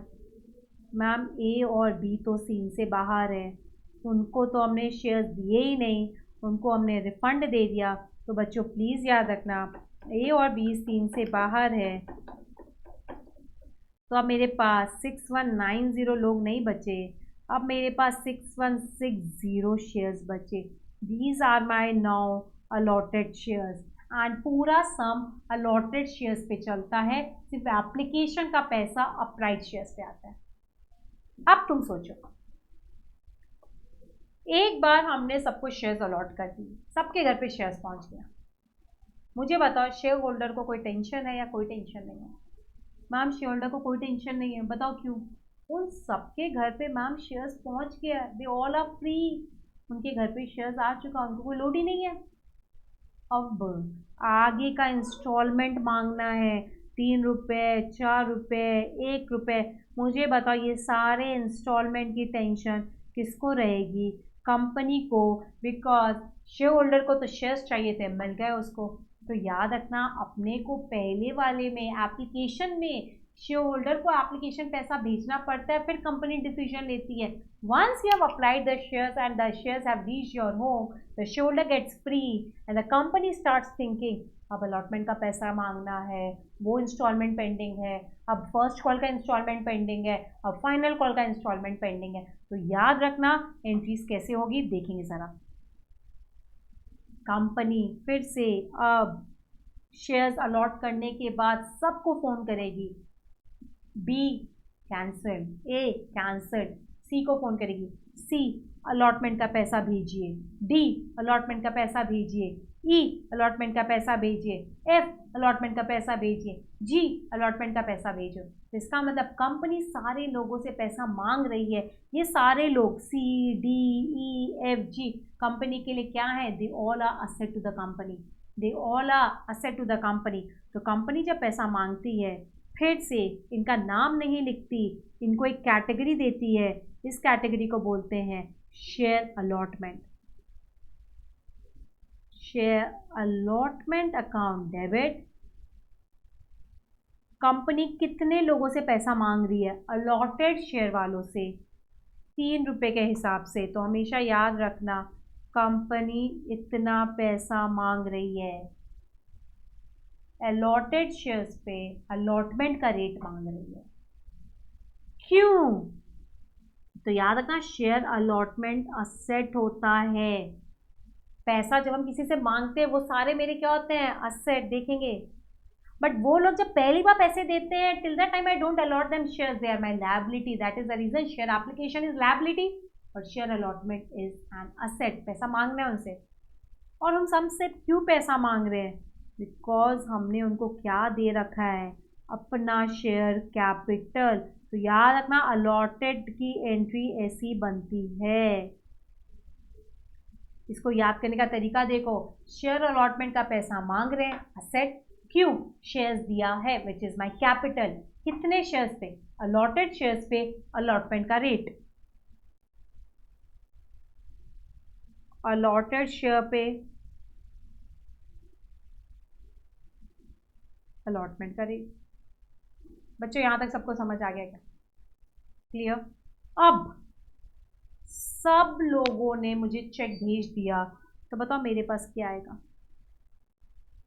Speaker 1: मैम ए और बी तो सीन से बाहर है, उनको तो हमने शेयर्स दिए ही नहीं, उनको हमने रिफंड दे दिया। तो बच्चों प्लीज़ याद रखना, ए और बी सीन से बाहर है, तो अब मेरे पास 6190 लोग नहीं बचे, अब मेरे पास 6160 शेयर्स बचे। These are my now allotted shares, and पूरा सम अलॉटेड शेयर्स पे चलता है, सिर्फ एप्लीकेशन का पैसा अपराइट शेयर्स पे आता है। अब तुम सोचो, एक बार हमने सबको शेयर्स अलॉट कर दिए, सबके घर पे शेयर्स पहुंच गया, मुझे बताओ शेयर होल्डर को कोई टेंशन है या कोई टेंशन नहीं है? मैम शेयर होल्डर को कोई टेंशन नहीं है, बताओ क्यों? उन सबके घर पे मैम शेयर्स पहुंच गया, दे ऑल आर फ्री, उनके घर पे शेयर्स आ चुका, उनको कोई लोड ही नहीं है। अब आगे का इंस्टॉलमेंट मांगना है, 3 रुपये, 4 रुपये, 1 रुपये, मुझे बताओ ये सारे इंस्टॉलमेंट की टेंशन किसको रहेगी? कंपनी को, बिकॉज शेयर होल्डर को तो शेयर्स चाहिए थे, मिल गए उसको। तो याद रखना, अपने को पहले वाले में एप्लीकेशन में शेयर होल्डर को एप्लीकेशन पैसा भेजना पड़ता है, फिर कंपनी डिसीजन लेती है। Once you have applied the shares and the shares have reached your home, the share holder gets free and the company starts thinking अब अलॉटमेंट का पैसा मांगना है, वो इंस्टॉलमेंट पेंडिंग है, अब फर्स्ट कॉल का इंस्टॉलमेंट पेंडिंग है, अब फाइनल कॉल का इंस्टॉलमेंट पेंडिंग है। तो याद रखना एंट्रीज कैसे होगी, देखेंगे ज़रा। कंपनी फिर से अब शेयर्स अलॉट करने के बाद सबको फ़ोन करेगी। बी कैंसल्ड, ए कैंसल्ड, सी को फ़ोन करेगी, सी अलॉटमेंट का पैसा भेजिए, डी अलॉटमेंट का पैसा भेजिए, ई अलॉटमेंट का पैसा भेजिए, एफ अलॉटमेंट का पैसा भेजिए, जी अलॉटमेंट का पैसा भेजो। तो इसका मतलब कंपनी सारे लोगों से पैसा मांग रही है। ये सारे लोग C D E F G company के लिए क्या है, they all are asset to the company, they all are asset to the company. तो कंपनी जब पैसा मांगती है, फिर से इनका नाम नहीं लिखती, इनको एक कैटेगरी देती है, इस कैटेगरी को बोलते हैं share allotment. Share allotment account debit. Company कितने लोगों से पैसा मांग रही है, अलॉटेड शेयर वालों से 3 रुपये के हिसाब से। तो हमेशा याद रखना कंपनी इतना पैसा मांग रही है, अलॉटेड शेयर्स पे अलॉटमेंट का रेट मांग रही है। क्यों? तो याद रखना शेयर अलॉटमेंट असेट होता है। पैसा जब हम किसी से मांगते हैं वो सारे मेरे क्या होते हैं, असेट, देखेंगे। बट वो लोग जब पहली बार पैसे देते हैं, till that time I don't allot them shares, they are my liability. That is the reason share application is liability और share allotment is an asset. पैसा मांगना है उनसे। और हम सबसे क्यों पैसा मांग रहे हैं, बिकॉज हमने उनको क्या दे रखा है, अपना शेयर कैपिटल। तो याद रखना अलॉटेड की एंट्री ऐसी बनती है। इसको याद करने का तरीका देखो, शेयर अलॉटमेंट का पैसा मांग रहे हैं, असेट। क्यों? शेयर्स दिया है विच इज माय कैपिटल। कितने शेयर्स पे, अलॉटेड शेयर्स पे अलॉटमेंट का रेट, अलॉटेड शेयर पे अलॉटमेंट का रेट। बच्चों यहां तक सबको समझ आ गया क्या? क्लियर? अब सब लोगों ने मुझे चेक भेज दिया, तो बताओ मेरे पास क्या आएगा,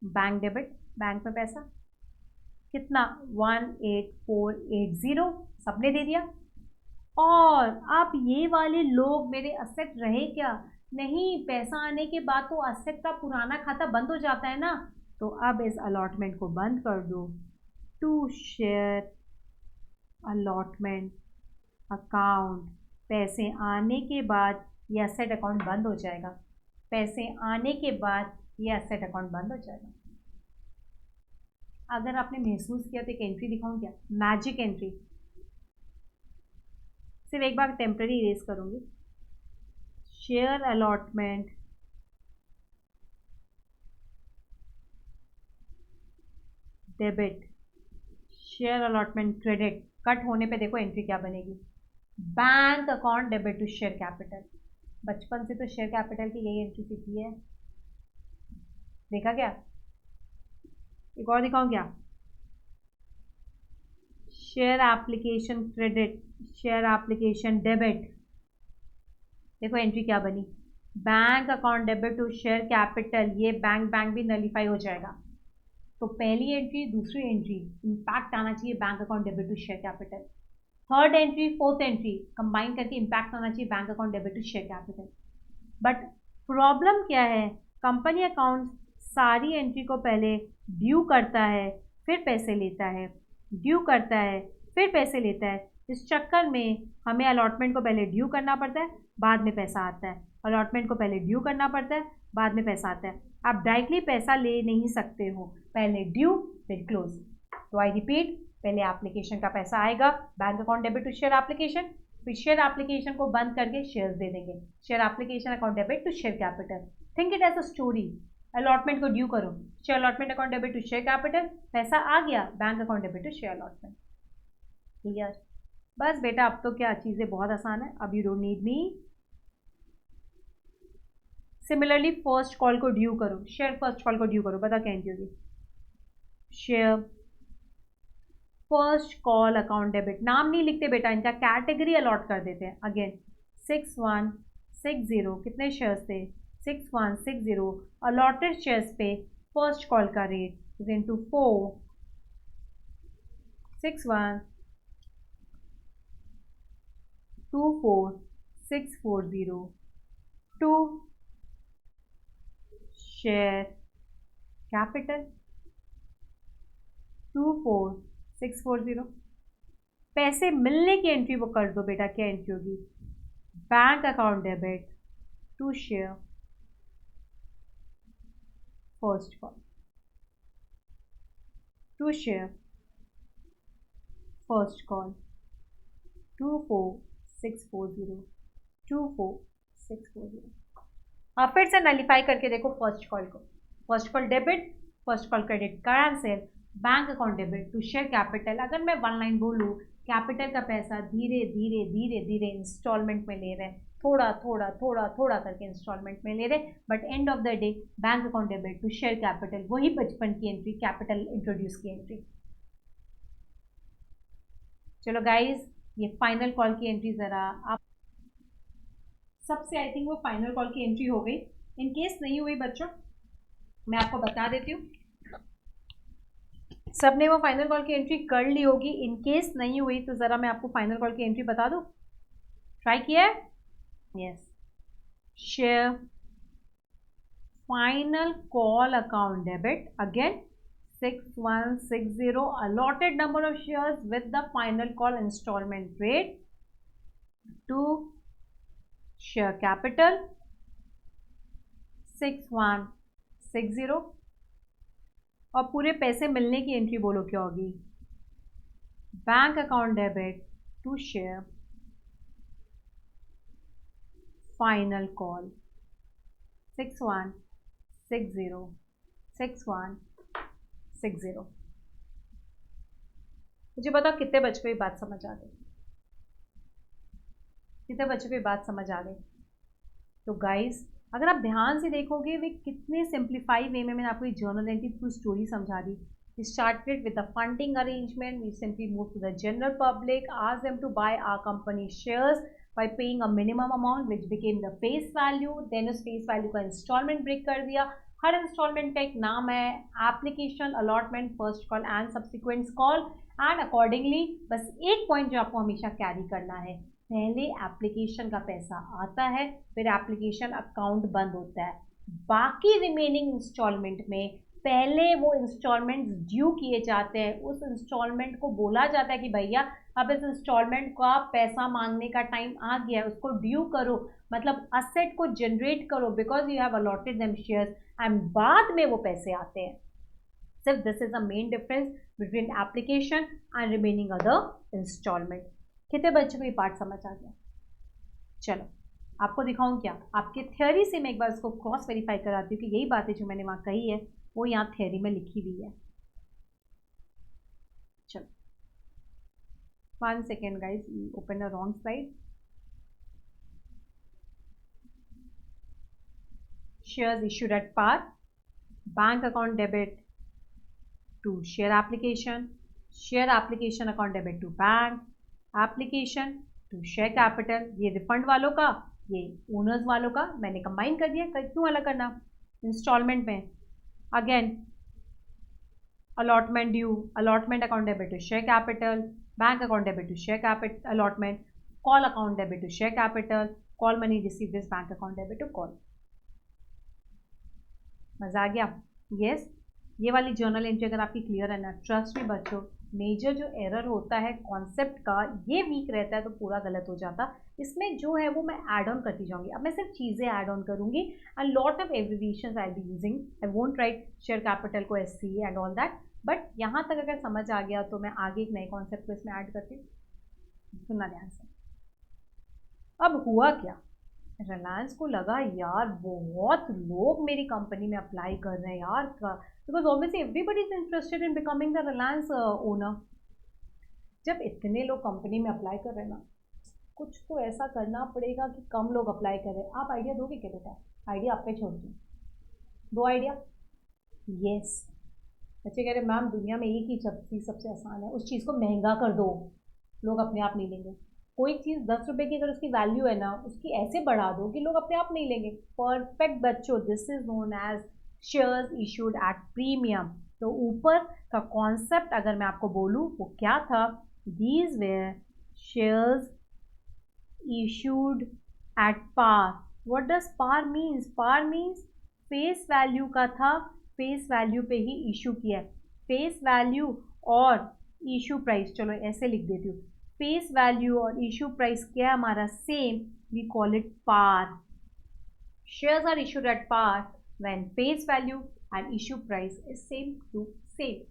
Speaker 1: बैंक डेबिट, बैंक में पैसा कितना 18480, सबने दे दिया। और अब ये वाले लोग मेरे असेट रहे क्या? नहीं, पैसा आने के बाद तो असेट का पुराना खाता बंद हो जाता है ना। तो अब इस अलॉटमेंट को बंद कर दो, टू शेयर अलॉटमेंट अकाउंट। पैसे आने के बाद ये असेट अकाउंट बंद हो जाएगा, पैसे आने के बाद ये असेट अकाउंट बंद हो जाएगा। अगर आपने महसूस किया तो एक एंट्री दिखाऊं क्या, मैजिक एंट्री। सिर्फ एक बार टेम्पररी इरेज करूंगी। Share allotment debit, share allotment credit, cut होने पे देखो एंट्री क्या बनेगी, bank account debit to share capital. बचपन से तो शेयर कैपिटल की यही एंट्री सीखी है, देखा क्या? एक और दिखाऊं क्या, share application credit, share application debit. देखो एंट्री क्या बनी, bank account debit to share capital. ये बैंक भी नलीफाई हो जाएगा। तो पहली एंट्री, दूसरी एंट्री, इम्पैक्ट आना चाहिए bank account debit to share capital. Third entry, fourth entry combine करके इम्पैक्ट आना चाहिए bank account debit to share capital. But problem क्या है, कंपनी अकाउंट सारी एंट्री को पहले ड्यू करता है, फिर पैसे लेता है, ड्यू करता है, फिर पैसे लेता है। इस चक्कर में हमें अलॉटमेंट को पहले ड्यू करना पड़ता है, बाद में पैसा आता है। अलॉटमेंट को पहले ड्यू करना पड़ता है, बाद में पैसा आता है। आप डायरेक्टली पैसा ले नहीं सकते हो, पहले ड्यू फिर क्लोज। तो आई रिपीट, पहले एप्लीकेशन का पैसा आएगा, bank account debit to share application, फिर शेयर एप्लीकेशन को बंद करके शेयर्स दे देंगे, share application account debit to share capital. Think it as a story. Allotment को ड्यू करो, share allotment account debit to share capital, पैसा आ गया, bank account debit to share allotment. Clear? बस बेटा अब तो क्या, चीज़ें बहुत आसान है, अब you don't need me. Similarly first call को ड्यू करो, शेयर फर्स्ट कॉल को ड्यू करो, बता क्या एंट्री होगी, share first call account debit. नाम नहीं लिखते बेटा, इनका कैटेगरी अलॉट कर देते हैं। अगेन 6160, कितने शेयर्स थे, 6160। अलॉटेड शेयर्स पे फर्स्ट कॉल का rate is into 4, 61 24640 to share capital 24640। पैसे मिलने की एंट्री वो कर दो बेटा, क्या एंट्री होगी? Bank account debit to share first call, to share first call 24640 24640। आप फिर से नलीफाई करके देखो फर्स्ट कॉल को। First call debit, first call credit, cancel, bank account debit to share capital. अगर मैं वन लाइन बोलूँ, कैपिटल का पैसा धीरे धीरे धीरे धीरे इंस्टॉलमेंट में ले रहे हैं, थोड़ा थोड़ा थोड़ा थोड़ा करके इंस्टॉलमेंट में ले रहे, but end of the day bank account debit to share capital, वही बचपन की एंट्री, कैपिटल इंट्रोड्यूस की एंट्री। चलो गाइज, ये फाइनल कॉल की एंट्री जरा आप सबसे, आई थिंक वो फाइनल कॉल की एंट्री हो गई। इन केस नहीं हुई बच्चों, मैं आपको बता देती हूँ, सबने वो फाइनल कॉल की एंट्री कर ली होगी। इन केस नहीं हुई तो ज़रा मैं आपको फाइनल कॉल की एंट्री बता दूँ। ट्राई किया है? Yes, share final call account debit again 6160, allotted number of shares with the final call installment rate to share capital 6160, और पूरे पैसे मिलने की एंट्री बोलो क्या होगी? Bank account debit to share final call 6160 6160। मुझे बताओ कितने बच्चों को बात समझ आ गई? कितने बच्चों को बात समझ आ गई? तो गाइस, अगर आप ध्यान से देखोगे वे कितने सिंप्लीफाई वे में मैंने आपको जर्नल एंट्री थ्रू स्टोरी समझा दी। We started with the funding arrangement. We simply moved to the general public, asked them to buy our company shares by paying a minimum amount, which became the face value. Then उस face value का installment break कर दिया। हर installment का एक नाम है, application, allotment, first call and subsequent call. And accordingly, बस एक point जो आपको हमेशा carry करना है, पहले एप्लीकेशन का पैसा आता है, फिर एप्लीकेशन अकाउंट बंद होता है। बाकी रिमेनिंग इंस्टॉलमेंट में पहले वो इंस्टॉलमेंट्स ड्यू किए जाते हैं। उस इंस्टॉलमेंट को बोला जाता है कि भैया अब इस इंस्टॉलमेंट का पैसा मांगने का टाइम आ गया है, उसको ड्यू करो, मतलब असेट को जनरेट करो, because you have allotted them shares, and बाद में वो पैसे आते हैं। सिर्फ this is the main difference between application and remaining other installment. कितने बच्चों को ये पार्ट समझ आ गया? चलो आपको दिखाऊं क्या, आपके थ्योरी से मैं एक बार इसको क्रॉस वेरीफाई कराती हूँ कि यही बातें जो मैंने वहाँ कही है वो यहाँ थ्योरी में लिखी हुई है। चलो 1 second guys, open a wrong slide. Shares issued at par, bank account debit to share application, share application account debit to bank, application to share capital. ये रिफंड वालों का, ये ओनर्स वालों का मैंने कंबाइन कर दिया। क्यों अलग करना? इंस्टॉलमेंट में again allotment due, allotment account debit to share capital, bank account debit to share capital allotment, call account debit to share capital, call money receive this bank account debit to call. मजा आ गया? Yes, ये वाली journal entry अगर आपकी clear है ना, trust में बच्चों, मेजर जो एरर होता है कॉन्सेप्ट का, ये वीक रहता है तो पूरा गलत हो जाता। इसमें जो है वो मैं ऐड ऑन करती जाऊंगी। अब मैं सिर्फ चीज़ें ऐड ऑन करूंगी and lot of abbreviations I be using. I won't right share capital को SC and all that, but यहाँ तक अगर समझ आ गया तो मैं आगे एक नए कॉन्सेप्ट को इसमें ऐड करती हूँ। सुनना ध्यान से। अब हुआ क्या, रिलायंस को लगा यार बहुत लोग मेरी कंपनी में अप्लाई कर रहे हैं यार, because obviously everybody is interested in becoming the Reliance owner. जब इतने लोग कंपनी में अप्लाई कर रहे हैं ना, कुछ तो ऐसा करना पड़ेगा कि कम लोग अप्लाई करें। आप आइडिया दोगे क्या बेटा? आइडिया आप पे छोड़ दूँ, दो आइडिया। यस, बच्चे कह रहे मैम दुनिया में एक ही चीज़ सबसे आसान है, उस चीज़ को महंगा कर दो, लोग अपने आप नहीं लेंगे। कोई चीज़ 10 रुपये की अगर उसकी वैल्यू है ना, उसकी ऐसे बढ़ा दो कि लोग अपने आप नहीं लेंगे। परफेक्ट बच्चों, this is known as shares issued at premium. तो ऊपर का कॉन्सेप्ट अगर मैं आपको बोलूँ वो क्या था, these were shares issued at par. What does par means? Par means face value का था, फेस वैल्यू पे ही इशू किया है। फेस वैल्यू और इशू प्राइस, चलो ऐसे लिख देती हूँ, फेस वैल्यू और इशू प्राइस क्या है हमारा? Same, we call it par. Shares are issued at par when face value and issue price is same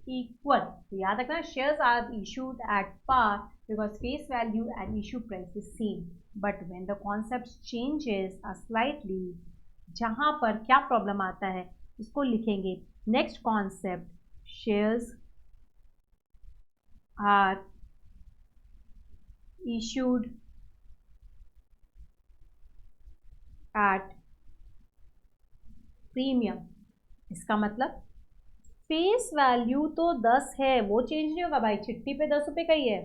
Speaker 1: equal. तो याद रखना, shares are issued at par because face value and issue price is same. But when the concept changes slightly, जहाँ पर क्या problem आता है इसको लिखेंगे। Next concept, shares are issued at premium. इसका मतलब फेस वैल्यू तो 10 है, वो चेंज नहीं होगा भाई, चिट्ठी पे 10 रुपये का ही है,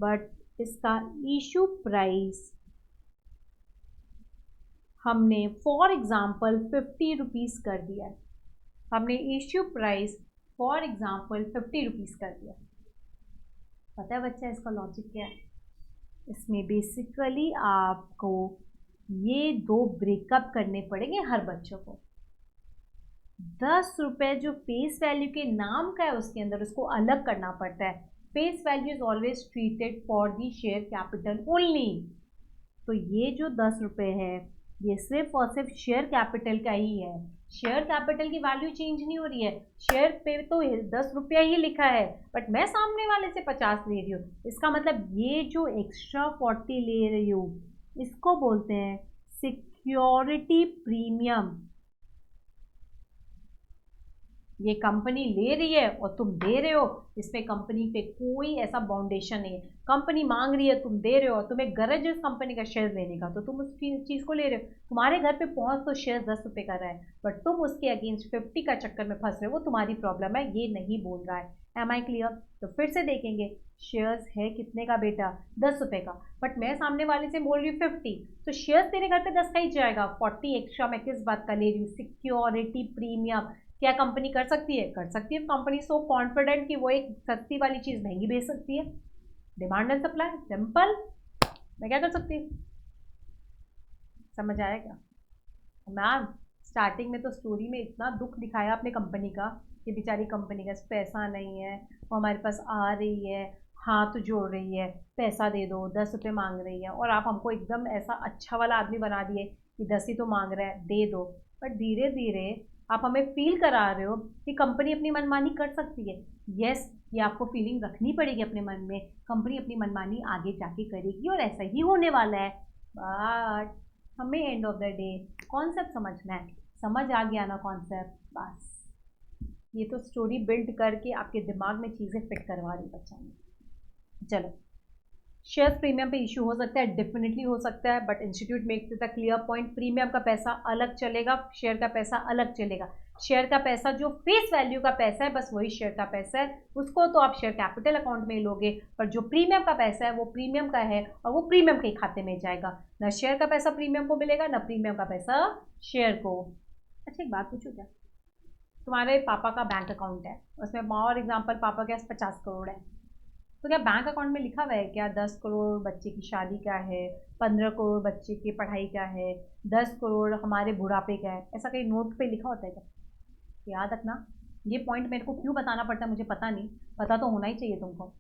Speaker 1: बट इसका इशू प्राइस हमने फॉर एग्जाम्पल 50 रुपीज़ कर दिया है। हमने issue price for example 50 rupees कर दिया। पता है बच्चा इसका लॉजिक क्या है? इसमें बेसिकली आपको ये दो ब्रेकअप करने पड़ेंगे हर बच्चों को। 10 रुपये जो फेस वैल्यू के नाम का है उसके अंदर उसको अलग करना पड़ता है। Face value is always treated for the share capital only. तो ये जो 10 रुपये है ये सिर्फ और सिर्फ शेयर कैपिटल का ही है। शेयर कैपिटल की वैल्यू चेंज नहीं हो रही है, शेयर पे तो 10 रुपया ही लिखा है, बट मैं सामने वाले से 50 ले रही हूँ। इसका मतलब ये जो एक्स्ट्रा 40 ले रही हूँ इसको बोलते हैं सिक्योरिटी प्रीमियम। ये कंपनी ले रही है और तुम दे रहे हो, इसमें कंपनी पे कोई ऐसा बाउंडेशन नहीं है। कंपनी मांग रही है, तुम दे रहे हो, तुम्हें गरज है उस कंपनी का शेयर लेने का तो तुम उस चीज़ को ले रहे हो। तुम्हारे घर पे पहुंच तो शेयर 10 रुपये का रहा है, बट तुम उसके अगेंस्ट 50 का चक्कर में फंस रहे हो, वो तुम्हारी प्रॉब्लम है, ये नहीं बोल रहा है। Am I clear? तो फिर से देखेंगे, शेयर्स है कितने का बेटा? 10 रुपये का, बट मैं सामने वाले से बोल रही हूँ 50, तो शेयर्स तेरे घर पे 10 का ही जाएगा। 40 एक्स्ट्रा मैं किस बात का ले रही हूँ? Security premium. क्या कंपनी कर सकती है? कर सकती है। कंपनी सो कॉन्फिडेंट कि वो एक सस्ती वाली चीज़ महंगी बेच सकती है। Demand and supply, simple. मैं क्या कर सकती हूँ? समझ आया क्या? मैम स्टार्टिंग में तो स्टोरी में इतना दुख दिखाया अपने कंपनी का कि बेचारी कंपनी का पैसा नहीं है, वो हमारे पास आ रही है, हाथ जोड़ रही है, पैसा दे दो, 10 रुपये मांग रही है, और आप हमको एकदम ऐसा अच्छा वाला आदमी बना दिए कि 10 ही तो मांग रहा है, दे दो। बट धीरे धीरे आप हमें फील करा रहे हो कि कंपनी अपनी मनमानी कर सकती है। यस, ये आपको फीलिंग रखनी पड़ेगी अपने मन में, कंपनी अपनी मनमानी आगे जाके करेगी और ऐसा ही होने वाला है। बट हमें and of the day concept समझना है। समझ आ गया ना कॉन्सेप्ट? बस ये तो स्टोरी बिल्ड करके आपके दिमाग में चीज़ें फिट करवा रही बच्चा ने। चलो, शेयर्स प्रीमियम पे इशू हो सकता है, डेफिनेटली हो सकता है, but institute makes it a clear point, premium का पैसा अलग चलेगा, शेयर का पैसा अलग चलेगा। शेयर का पैसा जो फेस वैल्यू का पैसा है बस वही शेयर का पैसा है, उसको तो आप शेयर कैपिटल अकाउंट में ही लोगे, पर जो प्रीमियम का पैसा है वो प्रीमियम का है और वो प्रीमियम के खाते में जाएगा। ना शेयर का पैसा प्रीमियम को मिलेगा, ना प्रीमियम का पैसा शेयर को। अच्छा एक बात पूछूँ क्या? तुम्हारे पापा का बैंक अकाउंट है, उसमें और एग्जाम्पल पापा के पास 50 करोड़ है, तो क्या बैंक अकाउंट में लिखा हुआ है क्या 10 करोड़ बच्चे की शादी का है, 15 करोड़ बच्चे की पढ़ाई का है, 10 करोड़ हमारे बुढ़ापे का है? ऐसा कहीं नोट पे लिखा होता है क्या? याद रखना, ये पॉइंट मेरे को क्यों बताना पड़ता है मुझे पता नहीं, पता तो होना ही चाहिए तुमको।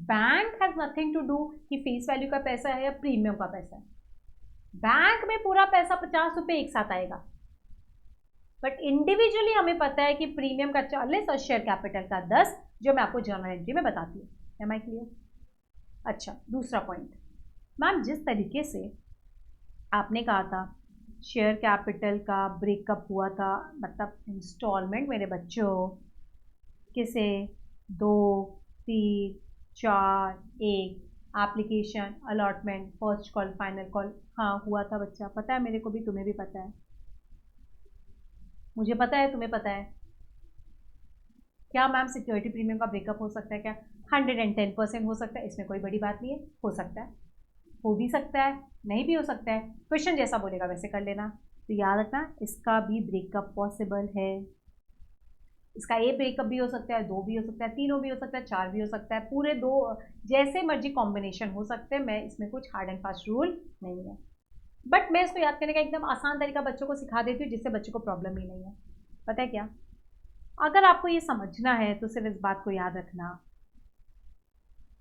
Speaker 1: Bank has nothing to do कि फेस वैल्यू का पैसा है या प्रीमियम का पैसा है। बैंक में पूरा पैसा 50 रुपये एक साथ आएगा, बट इंडिविजुअली हमें पता है कि प्रीमियम का 40 और शेयर कैपिटल का 10, जो मैं आपको जर्नल एंट्री में बताती हूँ। Am I clear? अच्छा दूसरा पॉइंट, मैम जिस तरीके से आपने कहा था शेयर कैपिटल का ब्रेकअप हुआ था, मतलब इंस्टॉलमेंट मेरे बच्चों किसे 2 3 4 1, application, allotment, first call, final call, हाँ हुआ था बच्चा, पता है मेरे को भी, तुम्हें भी पता है, मुझे पता है, तुम्हें पता है। क्या मैम सिक्योरिटी प्रीमियम का ब्रेकअप हो सकता है क्या? 110% हो सकता है, इसमें कोई बड़ी बात नहीं है, हो सकता है, हो भी सकता है, नहीं भी हो सकता है, क्वेश्चन जैसा बोलेगा वैसे कर लेना। तो याद रखना इसका भी ब्रेकअप पॉसिबल है। इसका ए ब्रेकअप भी हो सकता है, 2 भी हो सकता है, तीनों भी हो सकता है, 4 भी हो सकता है, पूरे 2, जैसे मर्जी कॉम्बिनेशन हो सकते हैं। मैं इसमें कुछ हार्ड एंड फास्ट रूल नहीं है, बट मैं इसको याद करने का एकदम आसान तरीका बच्चों को सिखा देती हूँ जिससे बच्चों को प्रॉब्लम ही नहीं है। पता है क्या, अगर आपको ये समझना है तो सिर्फ इस बात को याद रखना,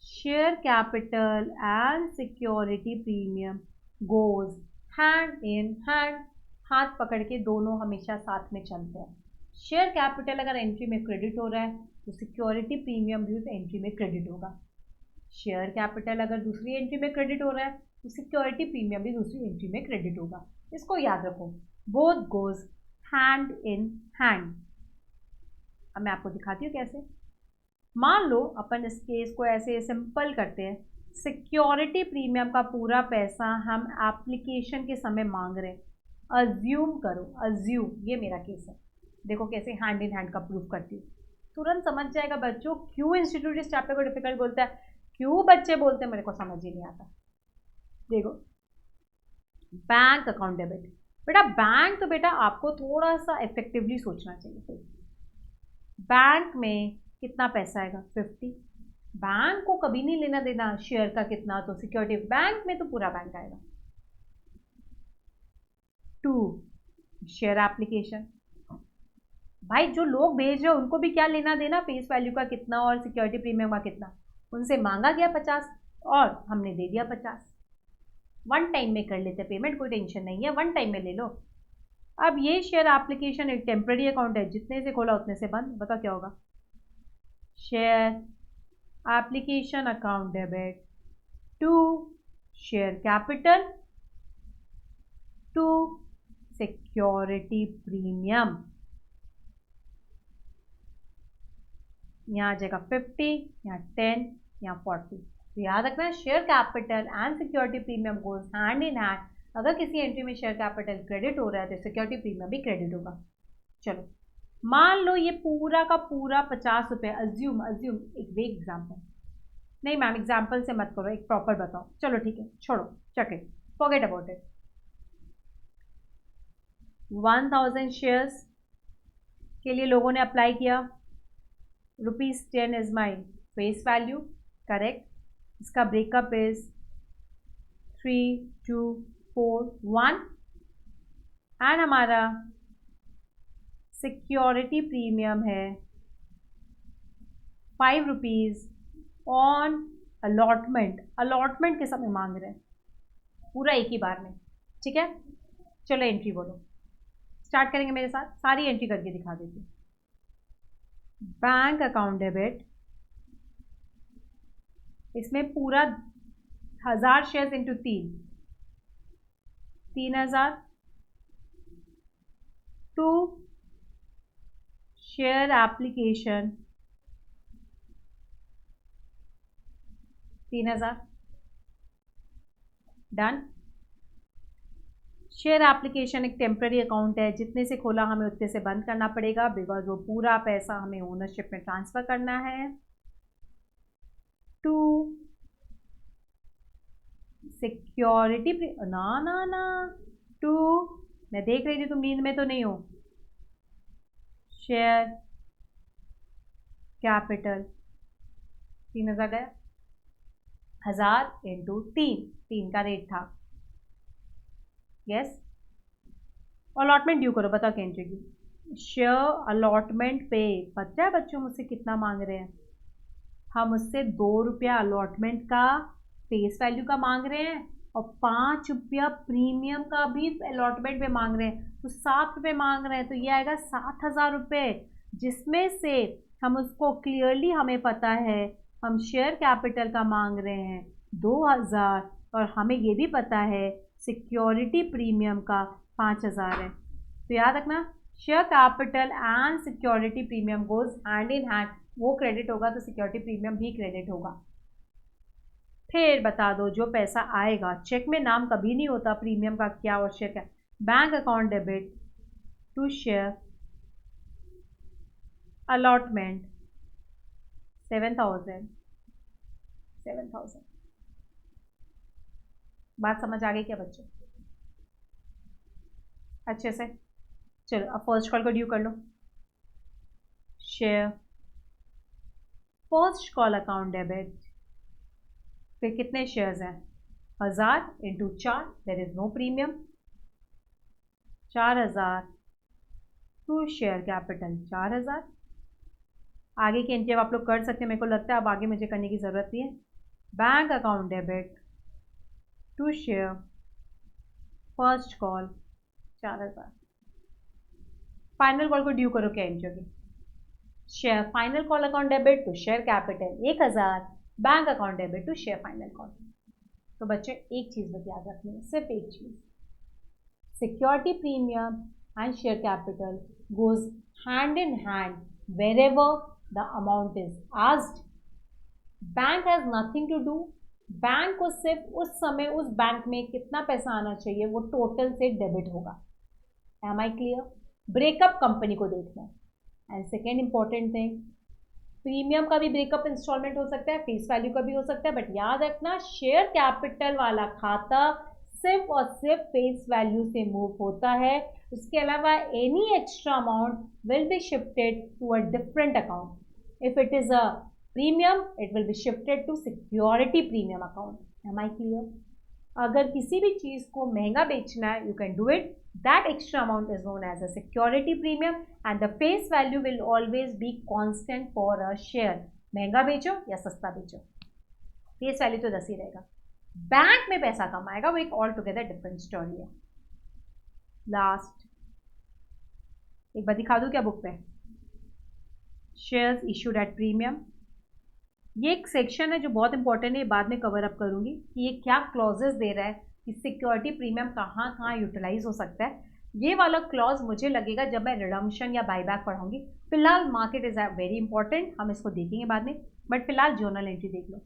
Speaker 1: share capital and security premium goes hand in hand. हाथ पकड़ के दोनों हमेशा साथ में चलते हैं। शेयर कैपिटल अगर एंट्री में क्रेडिट हो रहा है तो सिक्योरिटी प्रीमियम भी उस एंट्री में क्रेडिट होगा। शेयर कैपिटल अगर दूसरी एंट्री में क्रेडिट हो रहा है तो सिक्योरिटी प्रीमियम भी दूसरी एंट्री में क्रेडिट होगा। इसको याद रखो, both goes hand in hand. अब मैं आपको दिखाती हूँ कैसे। मान लो अपन इस केस को ऐसे सिंपल करते हैं, सिक्योरिटी प्रीमियम का पूरा पैसा हम एप्लीकेशन के समय मांग रहे हैं। अज्यूम करो, अज्यूम ये मेरा केस है। देखो कैसे हैंड इन हैंड का प्रूफ करती हूँ, तुरंत समझ जाएगा बच्चों क्यों इंस्टीट्यूट इस चैप्टर को डिफिकल्ट बोलता है, क्यों बच्चे बोलते हैं मेरे को समझ ही नहीं आता। देखो, बैंक अकाउंट डेबिट। बेटा बैंक तो बेटा आपको थोड़ा सा इफेक्टिवली सोचना चाहिए। बैंक में कितना पैसा आएगा, 50। बैंक को कभी नहीं लेना देना शेयर का कितना, तो सिक्योरिटी बैंक में तो पूरा बैंक आएगा। 2 शेयर एप्लीकेशन। भाई जो लोग भेज रहे हो उनको भी क्या लेना देना फेस वैल्यू का कितना और सिक्योरिटी प्रीमियम का कितना। उनसे मांगा गया 50 और हमने दे दिया 50। वन टाइम में कर लेते पेमेंट, कोई टेंशन नहीं है, वन टाइम में ले लो। अब ये शेयर एप्लीकेशन एक टेम्पररी अकाउंट है, जितने से खोला उतने से बंद। बताओ क्या होगा, share application account debit to share capital to security premium. यहाँ आ जाएगा 50, यहाँ 10, यहाँ 40। तो याद रखना, share capital and security premium goes hand in hand. अगर किसी एंट्री में शेयर कैपिटल क्रेडिट हो रहा है तो सिक्योरिटी प्रीमियम भी क्रेडिट होगा। चलो मान लो ये पूरा का पूरा 50 रुपये, अज्यूम एक वेग एग्जाम्पल। नहीं मैम एग्जाम्पल से मत करो, एक प्रॉपर बताओ। चलो ठीक है, छोड़ो, chuck it, forget about it. 1000 shares के लिए लोगों ने अप्लाई किया, ₹10 is my face value, correct. इसका ब्रेकअप इज 3, 2, 4, 1 एंड हमारा सिक्योरिटी प्रीमियम है ₹5 ऑन अलॉटमेंट। अलॉटमेंट के समय मांग रहे हैं पूरा एक ही बार में, ठीक है। चलो एंट्री बोलो, स्टार्ट करेंगे मेरे साथ, सारी एंट्री करके दिखा देती हूँ। बैंक अकाउंट डेबिट, इसमें पूरा 1000 shares into 3000 to share application 3000 done. Share application एक टेम्पररी अकाउंट है, जितने से खोला हमें उतने से बंद करना पड़ेगा, बिकॉज वो पूरा पैसा हमें ओनरशिप में ट्रांसफर करना है। टू सिक्योरिटी ना टू, मैं देख रही थी तुम नींद में तो नहीं हो। शेयर कैपिटल 3000 गया, 1000 इंटू 3 का रेट था, यस। अलॉटमेंट ड्यू करो, बताओ क्या एंट्री की। शेयर अलॉटमेंट पे, पता है बच्चों मुझसे कितना मांग रहे हैं, हम उससे ₹2 अलॉटमेंट का फेस वैल्यू का मांग रहे हैं और ₹5 प्रीमियम का भी अलॉटमेंट पे मांग रहे हैं, तो ₹7 मांग रहे हैं, तो ये आएगा ₹7000, जिसमें से हम उसको क्लियरली हमें पता है हम शेयर कैपिटल का मांग रहे हैं 2000 और हमें ये भी पता है सिक्योरिटी प्रीमियम का 5000 है। तो याद रखना, share capital and security premium goes hand in hand, वो क्रेडिट होगा तो सिक्योरिटी प्रीमियम भी क्रेडिट होगा। फिर बता दो जो पैसा आएगा, चेक में नाम कभी नहीं होता प्रीमियम का क्या और शेयर क्या। Bank account debit to share allotment 7000। बात समझ आ गई क्या बच्चों, अच्छे से। चलो अब फर्स्ट कॉल को ड्यू कर लो। Share first call account debit, फिर कितने शेयर्स हैं 1000 into 4, there is no premium, 4000 to share capital 4000। आगे की एंट्री अब आप लोग कर सकते हैं, मेरे को लगता है अब आगे मुझे करने की ज़रूरत नहीं है। Bank account debit to share first call 4000। फाइनल कॉल को ड्यू करो क्या एंट्री होगी, share final call account debit to share capital 1000, bank account debit to share final call. तो बच्चे एक चीज़ बस याद रखनी है, सिर्फ एक चीज़, security premium and share capital goes hand in hand wherever the amount is asked. Bank has nothing to do, bank को सिर्फ उस समय उस बैंक में कितना पैसा आना चाहिए वो टोटल से डेबिट होगा। Am I clear? Breakup company को देखना है। And second important thing, premium का भी ब्रेकअप इंस्टॉलमेंट हो सकता है, फेस वैल्यू का भी हो सकता है, बट याद रखना शेयर कैपिटल वाला खाता सिर्फ और सिर्फ फेस वैल्यू से मूव होता है, उसके अलावा any extra amount will be shifted to a different account. If it is a premium it will be shifted to security premium account. Am I clear? अगर किसी भी चीज़ को महंगा बेचना है you can do it, that extra amount is known as a security premium and the face value will always be constant for a share. महंगा बेचो या सस्ता बेचो, फेस वैल्यू तो 10 ही रहेगा। बैंक में पैसा कमाएगा वो एक ऑल टुगेदर डिफरेंट स्टोरी है। लास्ट एक बार दिखा दूं क्या बुक पे, शेयर्स इशूड एट प्रीमियम। ये एक सेक्शन है जो बहुत इंपॉर्टेंट है, बाद में कवर अप करूंगी कि ये क्या क्लॉजेस दे रहा है कि सिक्योरिटी प्रीमियम कहाँ कहाँ यूटिलाइज हो सकता है। ये वाला क्लॉज मुझे लगेगा जब मैं रिडम्पशन या बाईबैक पढ़ाऊंगी। फिलहाल मार्केट इज वेरी इंपॉर्टेंट, हम इसको देखेंगे बाद में, बट फिलहाल जर्नल एंट्री देख लो।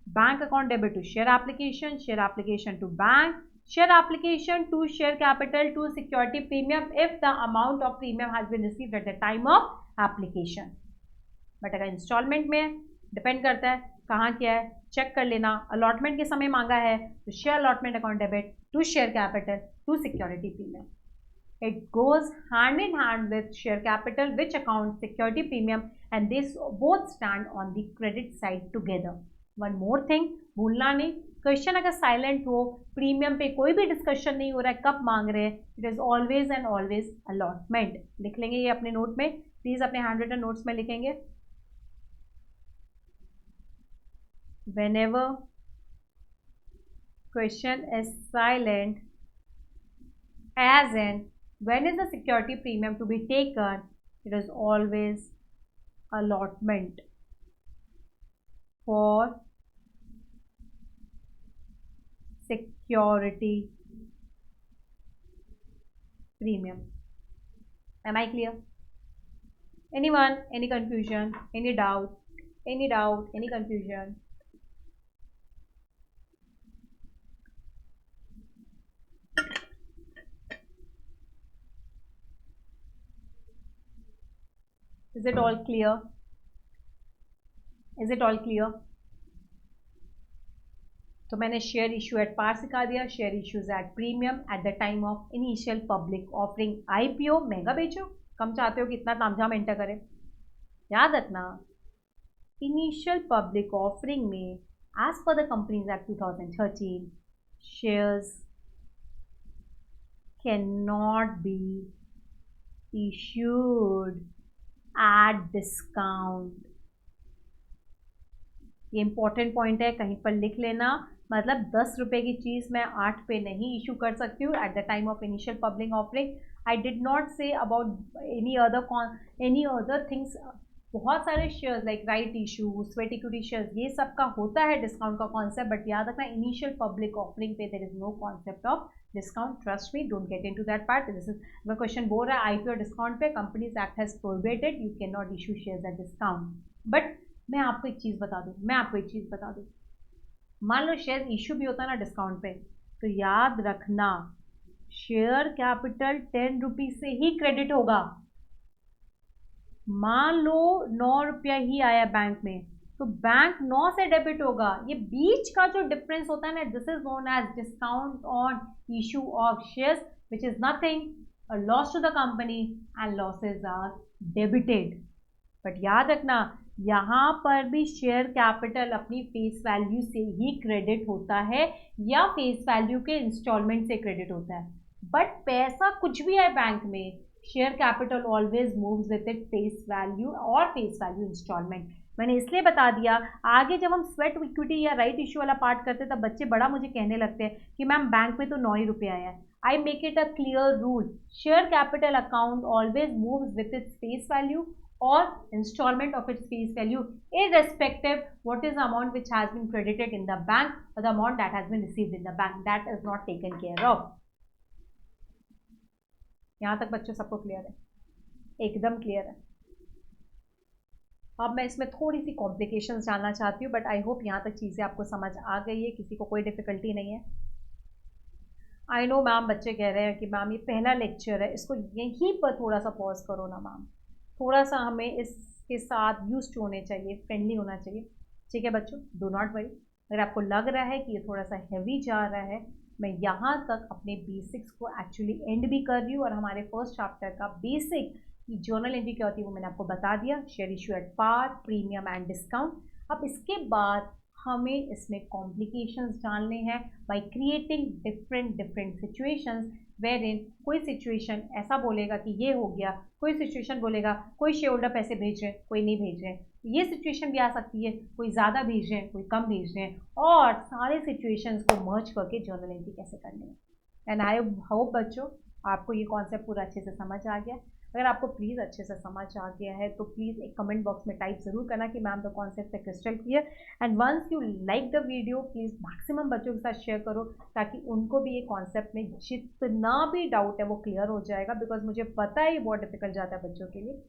Speaker 1: Bank account debit to share application to bank, share application to share capital to security premium if the amount of premium has been received at the time of application. But अगर instalment में depend करता है कहाँ क्या है, check कर लेना। Allotment के समय मांगा है तो share allotment account debit to share capital to security premium. It goes hand in hand with share capital which account security premium and this both stand on the credit side together. One more thing भूलना नहीं, question अगर silent हो, premium पे कोई भी discussion नहीं हो रहा है, कब मांग रहे हैं, it is always and always allotment. लिख लेंगे ये अपने नोट में, प्लीज अपने हैंड रिटन नोट्स में लिखेंगे। Whenever question is silent, as in when is the security premium to be taken, it is always allotment for security premium. Am I clear? Anyone? Any confusion? Any doubt? Any confusion? Is it all clear? Is it all clear? तो मैंने share issue at पार सिखा दिया, share issues at premium eight the time of initial public offering. IPO महंगा बेचो, कम चाहते हो कि इतना तामझाम एंटर करें। याद रखना इनिशियल पब्लिक ऑफरिंग में as per the companies act 2013 shares can not be issued at discount। ये इंपॉर्टेंट पॉइंट है, कहीं पर लिख लेना। मतलब 10 रुपये की चीज़ मैं 8 पे नहीं इशू कर सकती हूँ eight the time of initial public offering. I did not say about any other things. बहुत सारे shares like right issue, sweat equity shares, ये सब का होता है डिस्काउंट का कॉन्सेप्ट, बट याद रखना इनिशियल पब्लिक ऑफरिंग पे there is no concept of discount. Trust me, don't get into that part. This is मैं क्वेश्चन बोल रहा है आईपीओ डिस्काउंट पे, companies act has prohibited, you can not issue shares at discount. But मैं आपको एक चीज़ बता दूँ, मान लो शेयर इशू भी होता है ना डिस्काउंट पे, तो याद रखना शेयर कैपिटल 10 रुपीज़ से ही क्रेडिट होगा। मान लो 9 रुपया ही आया बैंक में, तो बैंक 9 से डेबिट होगा। ये बीच का जो डिफरेंस होता है ना, this is known as discount on issue of shares which is nothing a loss to the company and losses are debited. But याद रखना यहाँ पर भी शेयर कैपिटल अपनी फेस वैल्यू से ही क्रेडिट होता है या फेस वैल्यू के इंस्टॉलमेंट से क्रेडिट होता है। बट पैसा कुछ भी है बैंक में, share capital always moves with it face value और फेस वैल्यू इंस्टॉलमेंट। मैंने इसलिए बता दिया, आगे जब हम स्वेट इक्विटी या राइट इश्यू वाला पार्ट करते हैं तब बच्चे बड़ा मुझे कहने लगते हैं कि मैम बैंक में तो 9 ही रुपये आया है। I make it a clear rule. Share capital account always moves with its face value or installment of its face value, irrespective what is the amount which has been credited in the bank or the amount that has been received in the bank. That is not taken care of. यहाँ तक बच्चों सबको clear है? एकदम clear है। अब मैं इसमें थोड़ी सी कॉम्प्लिकेशंस जानना चाहती हूँ, बट आई होप यहाँ तक चीज़ें आपको समझ आ गई है, किसी को कोई डिफिकल्टी नहीं है। आई नो मैम, बच्चे कह रहे हैं कि मैम ये पहला लेक्चर है, इसको यहीं पर थोड़ा सा पॉज करो ना मैम, थोड़ा सा हमें इसके साथ यूज्ड होने चाहिए, फ्रेंडली होना चाहिए। ठीक है बच्चों, डू नॉट वरी। अगर आपको लग रहा है कि ये थोड़ा सा हैवी जा रहा है, मैं यहाँ तक अपने बेसिक्स को एक्चुअली एंड भी कर रही हूँ और हमारे फर्स्ट चैप्टर का बेसिक की जर्नल एंट्री क्या होती है वो मैंने आपको बता दिया, share issue at par, premium and discount. अब इसके बाद हमें इसमें कॉम्प्लिकेशंस डालने हैं by creating different situations where in कोई सिचुएशन ऐसा बोलेगा कि ये हो गया, कोई सिचुएशन बोलेगा कोई शेयर होल्डर पैसे भेज रहे हैं, कोई नहीं भेज रहे हैं। ये सिचुएशन भी आ सकती है, कोई ज़्यादा भेज रहे हैं, कोई कम भेज रहे हैं, और सारे सिचुएशंस को मर्ज करके जर्नल एंट्री कैसे करनी है। एंड आई होप बच्चों आपको ये कॉन्सेप्ट पूरा अच्छे से समझ आ गया। अगर आपको प्लीज़ अच्छे से समझ आ गया है तो प्लीज़ एक कमेंट बॉक्स में टाइप ज़रूर करना कि मैम द कॉन्सेप्ट है crystal clear. And once you like the video please maximum बच्चों के साथ शेयर करो ताकि उनको भी ये कॉन्सेप्ट में जितना भी डाउट है वो क्लियर हो जाएगा, बिकॉज मुझे पता है ये बहुत डिफिकल्ट जाता है बच्चों के लिए।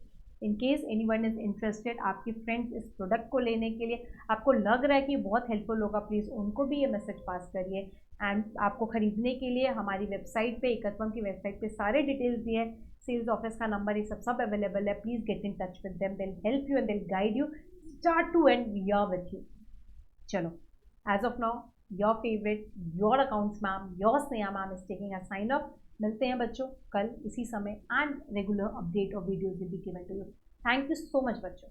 Speaker 1: In case any one is interested, आपकी फ्रेंड्स इस प्रोडक्ट को लेने के लिए आपको लग रहा है कि बहुत हेल्पफुल होगा, प्लीज़ उनको भी ये मैसेज पास करिए। एंड आपको ख़रीदने के लिए हमारी वेबसाइट पे, एकत्वम की वेबसाइट पे सारे डिटेल्स दिए हैं, सेल्स ऑफिस का नंबर, ये सब अवेलेबल है। Please get in touch with them, they'll help you and they'll guide you start to end we are with you. चलो, as of now your favourite, your accounts ma'am, your Sneha ma'am is taking a sign off. मिलते हैं बच्चों कल इसी समय, and regular update और videos will be given to you. Thank you so much बच्चों।